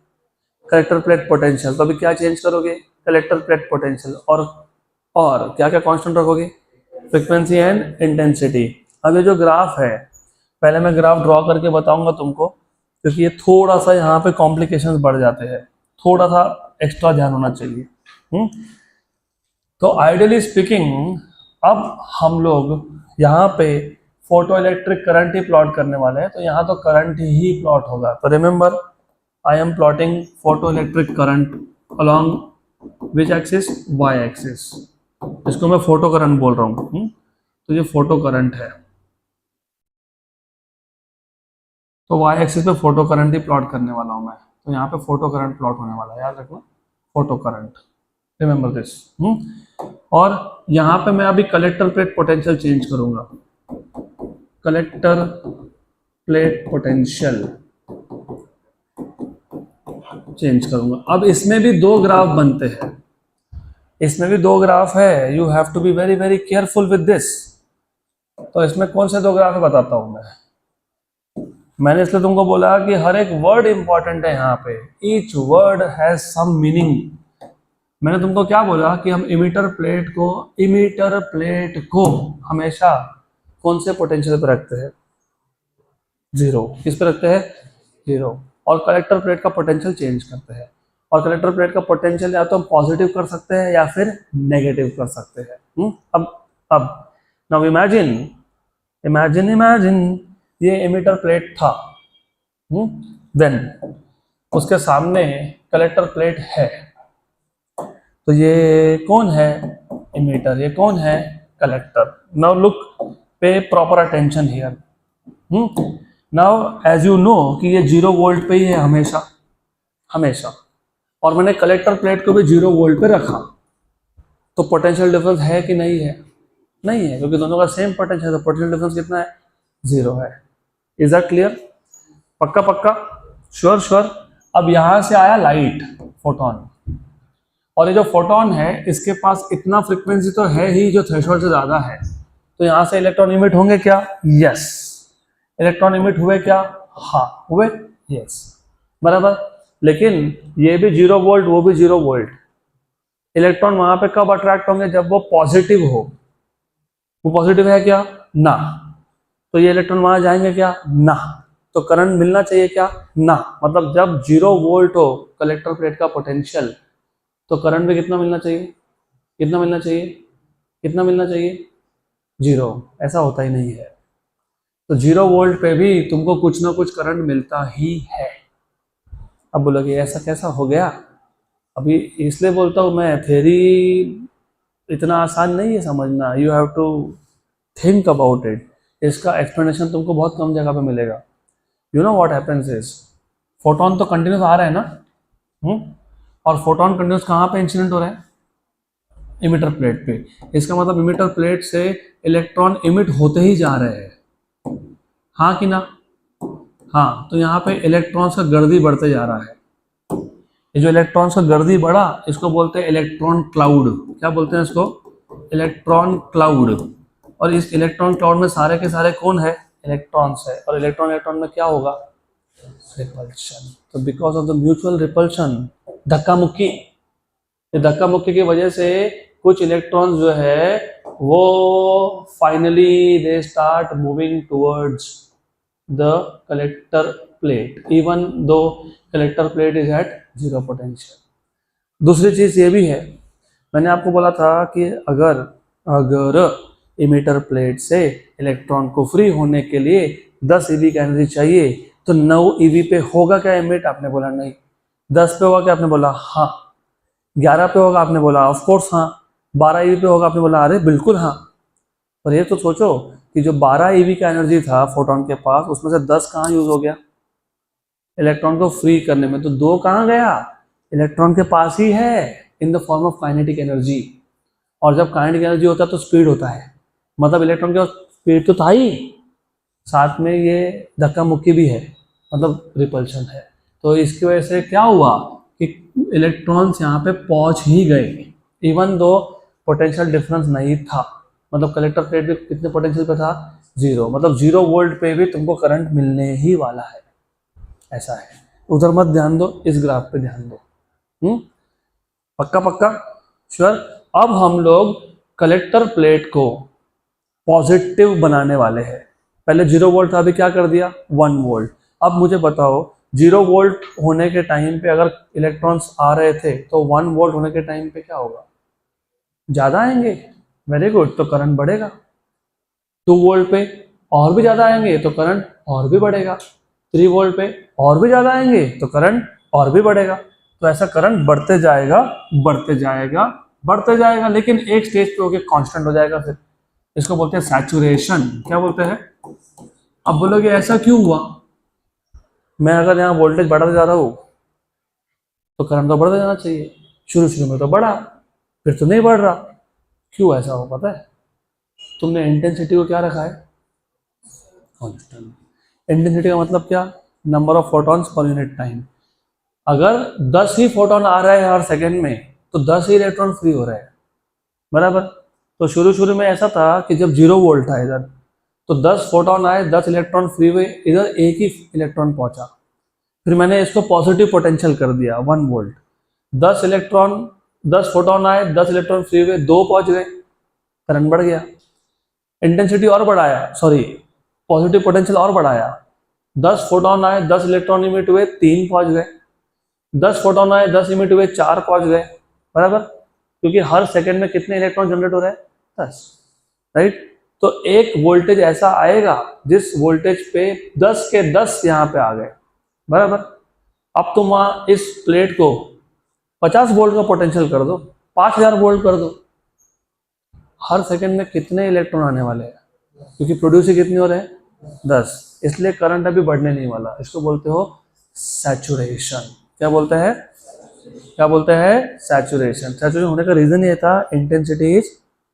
Collector plate potential. तो अभी क्या चेंज करोगे? Collector plate potential. और क्या क्या कांस्टेंट रखोगे? Frequency and intensity. अब ये जो ग्राफ है, पहले मैं ग्राफ ड्रॉ करके बताऊंगा तुमको, क्योंकि ये थोड़ा सा यहाँ पे कॉम्प्लिकेशंस बढ़ जाते हैं, थोड़ा सा एक्स्ट्रा ध्यान होना चाहिए. तो आइडियली स्पीकिंग अब हम लोग यहाँ पे फोटो इलेक्ट्रिक करंट ही प्लॉट करने वाले हैं, तो यहाँ तो करंट ही प्लॉट होगा. तो remember, I am plotting photo electric current along which axis? Y axis. इसको मैं फोटो करंट बोल रहा हूँ. तो ये फोटो करंट है, तो वाई एक्सिस पे फोटो करंट ही प्लॉट करने वाला हूँ मैं. तो यहाँ पे फोटो करंट प्लॉट होने वाला है, याद रखना, फोटो करंट. Remember this. और यहाँ पे मैं अभी कलेक्टर प्लेट पोटेंशियल चेंज करूंगा. कलेक्टर प्लेट पोटेंशियल चेंज करूंगा. अब इसमें भी दो ग्राफ बनते हैं, इसमें भी दो ग्राफ है. You have to be very very careful with this. तो इसमें कौन से दो ग्राफ है बताता हूं मैं. मैंने इसलिए तुमको बोला कि हर एक वर्ड इंपॉर्टेंट है यहाँ पे. Each word has some meaning. मैंने तुमको क्या बोला कि हम इमीटर प्लेट को हमेशा कौन से पोटेंशियल पे रखते हैं? जीरो. किस पे रखते हैं? जीरो. और कलेक्टर प्लेट का पोटेंशियल चेंज करते हैं. और कलेक्टर प्लेट का पोटेंशियल या तो हम पॉजिटिव कर सकते हैं या फिर नेगेटिव कर सकते हैं. अब नाउ इमेजिन ये इमीटर प्लेट था. देन उसके सामने कलेक्टर प्लेट है. तो ये कौन है? इमीटर. ये कौन है? Collector. Now look, pay proper attention here. Now as you know कि ये 0 वोल्ट पे ही है हमेशा. और मैंने कलेक्टर प्लेट को भी 0 वोल्ट पे रखा. तो पोटेंशियल डिफरेंस है कि नहीं है? नहीं है, क्योंकि दोनों का सेम पोटेंशियल है. पोटेंशियल डिफरेंस कितना है? 0 है. Is that clear? पक्का पक्का, श्योर श्योर. अब यहां से आया लाइट, फोटोन. और ये जो फोटोन है इसके पास इतना फ्रीक्वेंसी तो है ही जो थ्रेशोल्ड से ज्यादा है. तो यहां से इलेक्ट्रॉन इमिट होंगे क्या? यस. इलेक्ट्रॉन इमिट हुए क्या? हाँ हुए. यस, बराबर. लेकिन ये भी 0 वोल्ट, वो भी 0 वोल्ट. इलेक्ट्रॉन वहां पे कब अट्रैक्ट होंगे? जब वो पॉजिटिव हो. वो पॉजिटिव है क्या? ना. तो ये इलेक्ट्रॉन वहां जाएंगे क्या? ना. तो करंट मिलना चाहिए क्या? ना. मतलब जब 0 वोल्ट हो कलेक्टर प्लेट का पोटेंशियल, तो करंट भी कितना मिलना चाहिए? कितना मिलना चाहिए? कितना मिलना चाहिए? 0. ऐसा होता ही नहीं है. तो 0 वोल्ट पे भी तुमको कुछ ना कुछ करंट मिलता ही है. अब बोलोगे ऐसा कैसा हो गया? अभी इसलिए बोलता हूँ मैं, थ्योरी इतना आसान नहीं है समझना. You have to think about it. इसका एक्सप्लेनेशन तुमको बहुत कम जगह पे मिलेगा. You know what happens is, photon तो कंटिन्यूस आ रहा है ना. और फोटोन कंटिन्यूस कहाँ पे इंसिडेंट हो रहा है? इमिटर प्लेट पे. इसका मतलब इमिटर प्लेट से इलेक्ट्रॉन इमिट होते ही जा रहे हैं. हाँ कि ना? हाँ. तो यहाँ पे इलेक्ट्रॉन्स का गर्दी बढ़ते जा रहा है. ये जो इलेक्ट्रॉन्स का गर्दी बढ़ा, इसको बोलते हैं इलेक्ट्रॉन क्लाउड. क्या बोलते हैं इसको? Electron cloud. और इस इलेक्ट्रॉन क्लाउड में सारे के सारे कौन है? इलेक्ट्रॉन्स है. और इलेक्ट्रॉन में क्या होगा? रिपल्शन. तो because of the mutual repulsion, धक्का मुक्की, ये धक्का मुक्की की वजह से कुछ इलेक्ट्रॉन्स जो है वो finally they start moving towards the collector plate, even though collector plate is at 0 potential. दूसरी चीज ये भी है, मैंने आपको बोला था कि अगर इमीटर प्लेट से इलेक्ट्रॉन को फ्री होने के लिए 10 eV का एनर्जी चाहिए, तो 9 eV पे होगा क्या इमिट? आपने बोला नहीं. 10 पे होगा क्या? आपने बोला हाँ. 11 पे होगा आपने बोला ऑफ कोर्स हाँ, 12 ईवी पे होगा आपने बोला अरे बिल्कुल हाँ। पर ये तो सोचो कि जो 12 ईवी का एनर्जी था फोटोन के पास, उसमें से 10 कहाँ यूज हो गया इलेक्ट्रॉन को फ्री करने में, तो 2 कहाँ गया इलेक्ट्रॉन के पास ही है इन the form of kinetic energy. और जब काइनेटिक एनर्जी होता है तो स्पीड होता है, मतलब इलेक्ट्रॉन के पास स्पीड तो था ही, साथ में ये धक्का मुक्की भी है, मतलब रिपल्शन है। तो इसकी वजह से क्या हुआ कि इलेक्ट्रॉन्स यहाँ पे पहुंच ही गए, इवन दो पोटेंशियल डिफरेंस नहीं था। मतलब कलेक्टर प्लेट भी कितने पोटेंशियल पे था 0, मतलब 0 वोल्ट पे भी तुमको करंट मिलने ही वाला है, ऐसा है। उधर मत ध्यान दो, इस ग्राफ पे ध्यान दो। पक्का पक्का श्योर। अब हम लोग कलेक्टर प्लेट को पॉजिटिव बनाने वाले हैं। पहले 0 वोल्ट था, अभी क्या कर दिया 1 वोल्ट। अब मुझे बताओ 0 वोल्ट होने के टाइम पे अगर इलेक्ट्रॉन्स आ रहे थे तो 1 वोल्ट होने के टाइम पे क्या होगा, ज़्यादा आएंगे, वेरी गुड, तो करंट बढ़ेगा। 2 वोल्ट पे और भी ज़्यादा आएंगे तो करंट और भी बढ़ेगा। 3 वोल्ट पे और भी ज़्यादा आएंगे तो करंट और भी बढ़ेगा। तो ऐसा करंट बढ़ते जाएगा बढ़ते जाएगा बढ़ते जाएगा, लेकिन एक स्टेज पे होके कांस्टेंट हो जाएगा। फिर इसको बोलते हैं सैचुरेशन। क्या बोलते हैं? अब बोलोगे ऐसा क्यों हुआ, मैं अगर यहाँ वोल्टेज बढ़ाता जा रहा हूँ तो करंट तो बढ़ता जाना चाहिए, शुरू शुरू में तो बढ़ा फिर तो नहीं बढ़ रहा, क्यों ऐसा हो पता है? तुमने इंटेंसिटी को क्या रखा है कांस्टेंट। इंटेंसिटी का मतलब क्या, number of photons per unit time. अगर 10 ही फोटोन आ रहे हैं हर सेकेंड में तो 10 ही इलेक्ट्रॉन फ्री हो रहे हैं, बराबर। तो शुरू शुरू में ऐसा था कि जब 0 वोल्ट था इधर तो 10 फोटोन आए, 10 इलेक्ट्रॉन फ्री हुए, इधर एक ही इलेक्ट्रॉन पहुंचा। फिर मैंने इसको पॉजिटिव पोटेंशियल कर दिया 1 वोल्ट, 10 फोटोन आए, 10 इलेक्ट्रॉन फ्री हुए, 2 पहुंच गए, करंट बढ़ गया। इंटेंसिटी और बढ़ाया, सॉरी पॉजिटिव पोटेंशियल और बढ़ाया, 10 फोटोन आए, 10 इलेक्ट्रॉन इमिट हुए, 3 पहुंच गए, 10 फोटोन आए, 10 इमिट हुए, 4 पहुंच गए, बराबर। क्योंकि हर सेकंड में कितने इलेक्ट्रॉन जनरेट हो रहे हैं 10, राइट। तो एक वोल्टेज ऐसा आएगा जिस वोल्टेज पे 10 के 10 यहाँ पे आ गए, बराबर। अब तुम वहाँ इस प्लेट को 50 वोल्ट का पोटेंशियल कर दो, 5000 वोल्ट कर दो, हर सेकंड में कितने इलेक्ट्रॉन आने वाले हैं, क्योंकि प्रोड्यूस ही कितने हो रहे हैं 10, इसलिए करंट अभी बढ़ने नहीं वाला। इसको बोलते हो सैचुरेशन। क्या बोलते हैं? क्या बोलते हैं? सैचुरेशन। सैचुरेशन होने का रीजन ये था इंटेंसिटी इज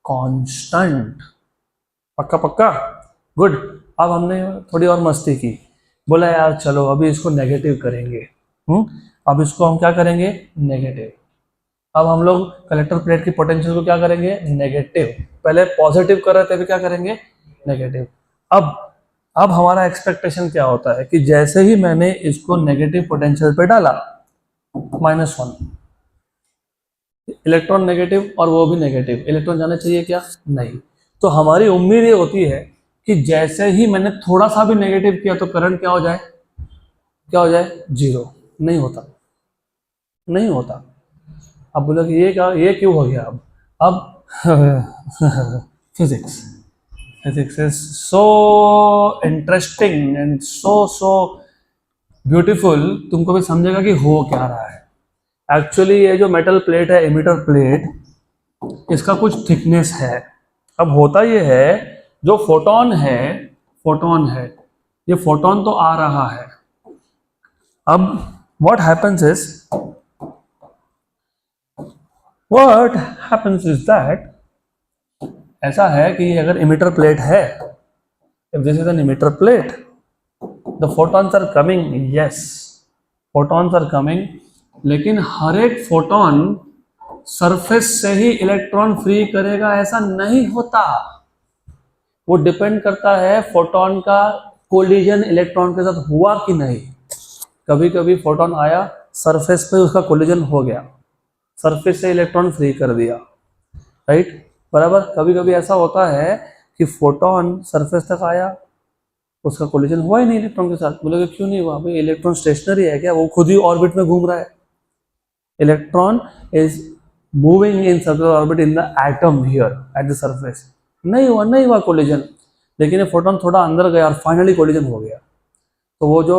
कांस्टेंट। पक्का पक्का, गुड। अब हमने थोड़ी और मस्ती की, बोला यार चलो अभी इसको नेगेटिव करेंगे। अब इसको हम क्या करेंगे, नेगेटिव। अब हम लोग कलेक्टर प्लेट की पोटेंशियल को क्या करेंगे, नेगेटिव। पहले पॉजिटिव कर रहे थे, अभी क्या करेंगे, नेगेटिव। अब हमारा एक्सपेक्टेशन क्या होता है कि जैसे ही मैंने इसको नेगेटिव पोटेंशियल पे डाला, -1 इलेक्ट्रॉन नेगेटिव, और वो भी नेगेटिव, इलेक्ट्रॉन जाने चाहिए क्या, नहीं। तो हमारी उम्मीद ये होती है कि जैसे ही मैंने थोड़ा सा भी नेगेटिव किया तो करंट क्या हो जाए, क्या हो जाए, 0। नहीं होता, नहीं होता। अब बोलो कि ये क्यों हो गया? अब physics is so interesting and so beautiful. तुमको भी समझेगा कि हो क्या रहा है। एक्चुअली ये जो मेटल प्लेट है, एमिटर प्लेट, इसका कुछ थिकनेस है। अब होता ये है, जो फोटोन है, ये फोटोन तो आ रहा है। अब व्हाट हैपेंस इज दैट, ऐसा है कि अगर इमिटर प्लेट है, if this is an emitter plate, the photons are coming, yes photons are coming, लेकिन हर एक फोटोन सरफेस से ही इलेक्ट्रॉन फ्री करेगा ऐसा नहीं होता। वो डिपेंड करता है फोटोन का कोलिजन इलेक्ट्रॉन के साथ हुआ कि नहीं। कभी कभी फोटोन आया, सरफेस पे उसका कोलिजन हो गया, सरफेस से इलेक्ट्रॉन फ्री कर दिया, राइट, बराबर। कभी कभी ऐसा होता है कि फोटोन सरफेस तक आया, उसका कोलिजन हुआ ही नहीं इलेक्ट्रॉन के साथ। बोलोगे क्यों नहीं हुआ? भाई इलेक्ट्रॉन स्टेशनरी है क्या, वो खुद ही ऑर्बिट में घूम रहा है। Electron is moving in circular orbit in the atom here at the surface. नहीं हुआ कोलिजन, लेकिन ये फोटोन थोड़ा अंदर गया और फाइनली कोलिजन हो गया। तो वो जो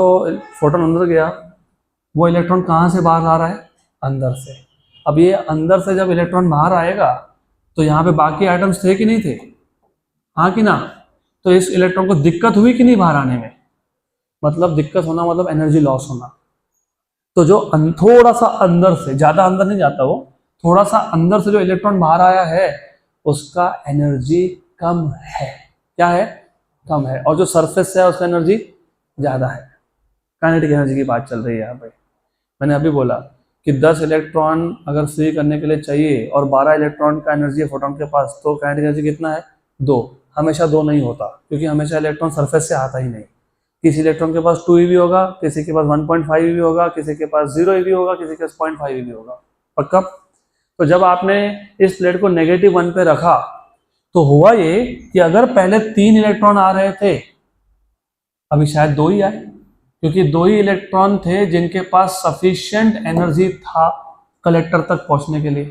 फोटोन अंदर गया, वो इलेक्ट्रॉन कहाँ से बाहर आ रहा है, अंदर से। अब ये अंदर से जब इलेक्ट्रॉन बाहर आएगा तो यहाँ पे बाकी एटम्स थे कि नहीं थे, हाँ कि ना, तो इस इलेक्ट्रॉन को दिक्कत हुई कि नहीं बाहर आने में, मतलब दिक्कत होना मतलब एनर्जी लॉस होना। तो जो थोड़ा सा अंदर से, ज्यादा अंदर नहीं जाता वो, थोड़ा सा अंदर से जो इलेक्ट्रॉन बाहर आया है उसका एनर्जी कम है, क्या है, कम है, और जो सरफेस से है उसका एनर्जी ज्यादा है। काइनेटिक एनर्जी की बात चल रही है यहाँ पे। मैंने अभी बोला कि 10 इलेक्ट्रॉन अगर फ्री करने के लिए चाहिए और 12 इलेक्ट्रॉन का एनर्जी है फोटोन के पास, तो काइनेटिक एनर्जी कितना है, 2। हमेशा 2 नहीं होता, क्योंकि हमेशा इलेक्ट्रॉन सरफेस से आता ही नहीं। किसी इलेक्ट्रॉन के पास 2 eV होगा, किसी के पास 1.5 eV होगा, किसी के पास 0 eV होगा, किसी के पास 0.5 eV होगा, पक्का। तो जब आपने इस प्लेट को -1 पे रखा तो हुआ ये कि अगर पहले 3 इलेक्ट्रॉन आ रहे थे, अभी शायद 2 ही आए, क्योंकि 2 ही इलेक्ट्रॉन थे जिनके पास सफिशिएंट एनर्जी था कलेक्टर तक पहुंचने के लिए,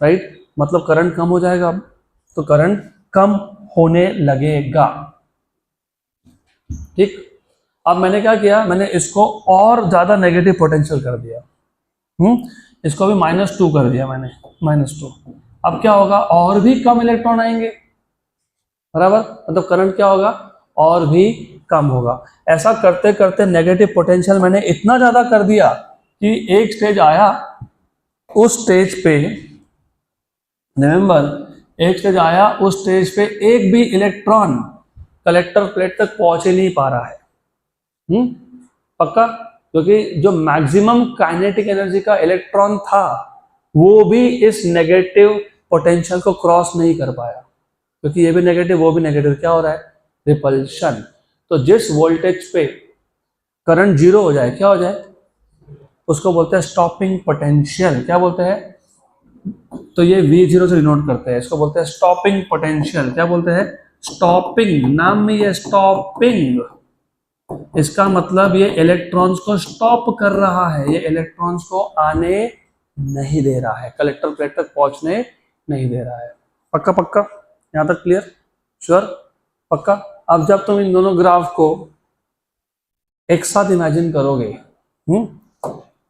राइट। मतलब करंट कम हो जाएगा, अब तो करंट कम होने लगेगा, ठीक। अब मैंने क्या किया, मैंने इसको और ज्यादा नेगेटिव पोटेंशियल कर दिया, इसको भी -2 कर दिया मैंने, -2। अब क्या होगा, और भी कम इलेक्ट्रॉन आएंगे, बराबर, मतलब करंट क्या होगा, और भी कम होगा। ऐसा करते करते नेगेटिव पोटेंशियल मैंने इतना ज्यादा कर दिया कि एक स्टेज आया, उस स्टेज पे, रिमेंबर, एक स्टेज आया, उस स्टेज पे एक भी इलेक्ट्रॉन कलेक्टर प्लेट तक पहुंच ही नहीं पा रहा है, पक्का, क्योंकि जो मैक्सिमम काइनेटिक एनर्जी का इलेक्ट्रॉन था वो भी इस नेगेटिव पोटेंशियल को क्रॉस नहीं कर पाया, क्योंकि ये भी नेगेटिव वो भी नेगेटिव, क्या हो रहा है, रिपल्शन। तो जिस वोल्टेज पे करंट 0 हो जाए, क्या हो जाए, उसको बोलते हैं स्टॉपिंग पोटेंशियल, क्या बोलते हैं, तो ये V0 से डिनोट करते हैं, इसको बोलते हैं स्टॉपिंग पोटेंशियल, क्या बोलते हैं, स्टॉपिंग, नाम में ये स्टॉपिंग, इसका मतलब ये इलेक्ट्रॉन्स को स्टॉप कर रहा है, ये इलेक्ट्रॉन्स को आने नहीं दे रहा है, कलेक्टर प्लेट तक पहुंचने नहीं दे रहा है, पक्का पक्का, यहां तक क्लियर, श्योर, पक्का। अब जब तुम इन दोनों ग्राफ को एक साथ इमेजिन करोगे,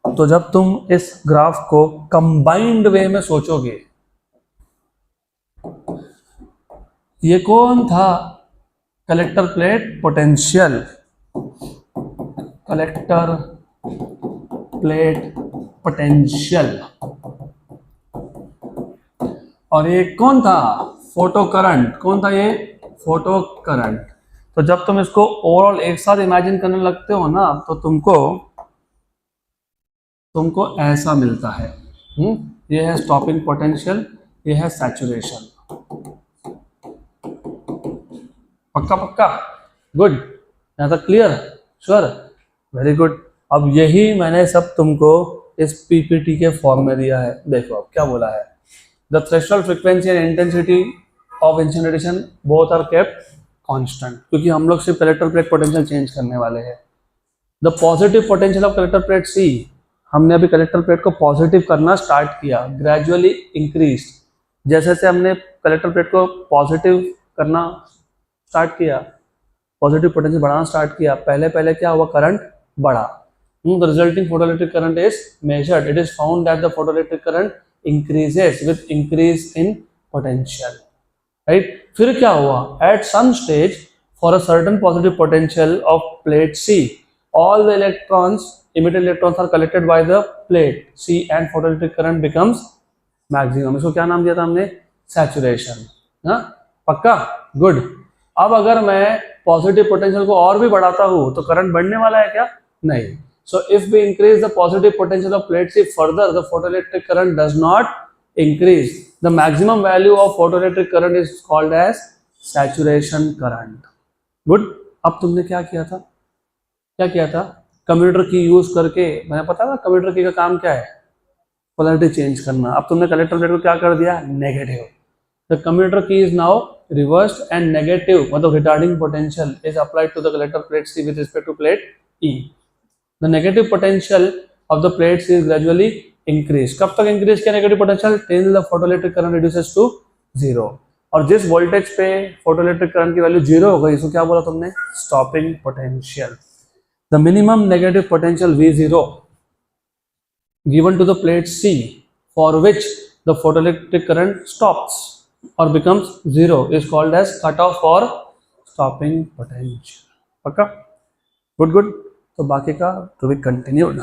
तो जब तुम इस ग्राफ को कंबाइंड वे में सोचोगे, ये कौन था, collector plate potential, collector plate potential, और ये कौन था, फोटो करंट, कौन था ये, फोटो करंट। तो जब तुम इसको ओवरऑल एक साथ इमेजिन करने लगते हो ना, तो तुमको ऐसा मिलता है, ये है स्टॉपिंग पोटेंशियल, ये है सैचुरेशन, पक्का पक्का, गुड, यहाँ तक क्लियर, श्योर, वेरी गुड। अब यही मैंने सब तुमको इस पीपीटी के फॉर्म में दिया है, देखो अब क्या बोला है, the threshold frequency and intensity of incineration both are kept constant, क्योंकि हम लोग सिर्फ कलेक्टर प्लेट पोटेंशियल चेंज करने वाले हैं। The positive potential of collector plate C, हमने अभी कलेक्टर प्लेट को पॉजिटिव करना स्टार्ट किया, ग्रेजुअली इंक्रीज, जैसे जैसे हमने कलेक्टर प्लेट को पॉजिटिव करना स्टार्ट किया, पॉजिटिव पोटेंशियल बढ़ाना स्टार्ट किया, पहले पहले क्या हुआ, करंट बढ़ा, the resulting photoelectric current is measured, it is found that the photoelectric current increases with increase in potential, right. फिर क्या हुआ, at some stage for a certain positive potential of plate C, all the electrons, emitted electrons are collected by the plate C and photoelectric current becomes maximum, इसको क्या नाम दिया था हमने, saturation, हाँ, पक्का, गुड। अब अगर मैं पॉजिटिव पोटेंशियल को और भी बढ़ाता हूँ तो करंट बढ़ने वाला है क्या, नहीं। So if we increase the positive potential of plate C further, the photoelectric current does not increase, the maximum value of photoelectric current is called as saturation current, good। अब तुमने क्या किया था, कम्यूटेटर की यूज करके, मैंने पता था कम्यूटेटर की का काम क्या है, पोलैरिटी चेंज करना। अब तुमने कलेक्टर प्लेट को क्या कर दिया, negative, the commutator key is now reversed and negative, मतलब retarding potential is applied to the collector plate C with respect to plate E, the negative potential of the plate C is gradually increase, कब तक increase किया negative potential, till the photoelectric current reduces to 0, और जिस voltage पे photoelectric current की value 0 हो गई, इसको क्या बोला तुमने, stopping potential. The minimum negative potential V0 given to the plate C for which the photoelectric current stops or becomes zero is called as cutoff or stopping potential. पक्का? Good. तो बाकी का to be continued.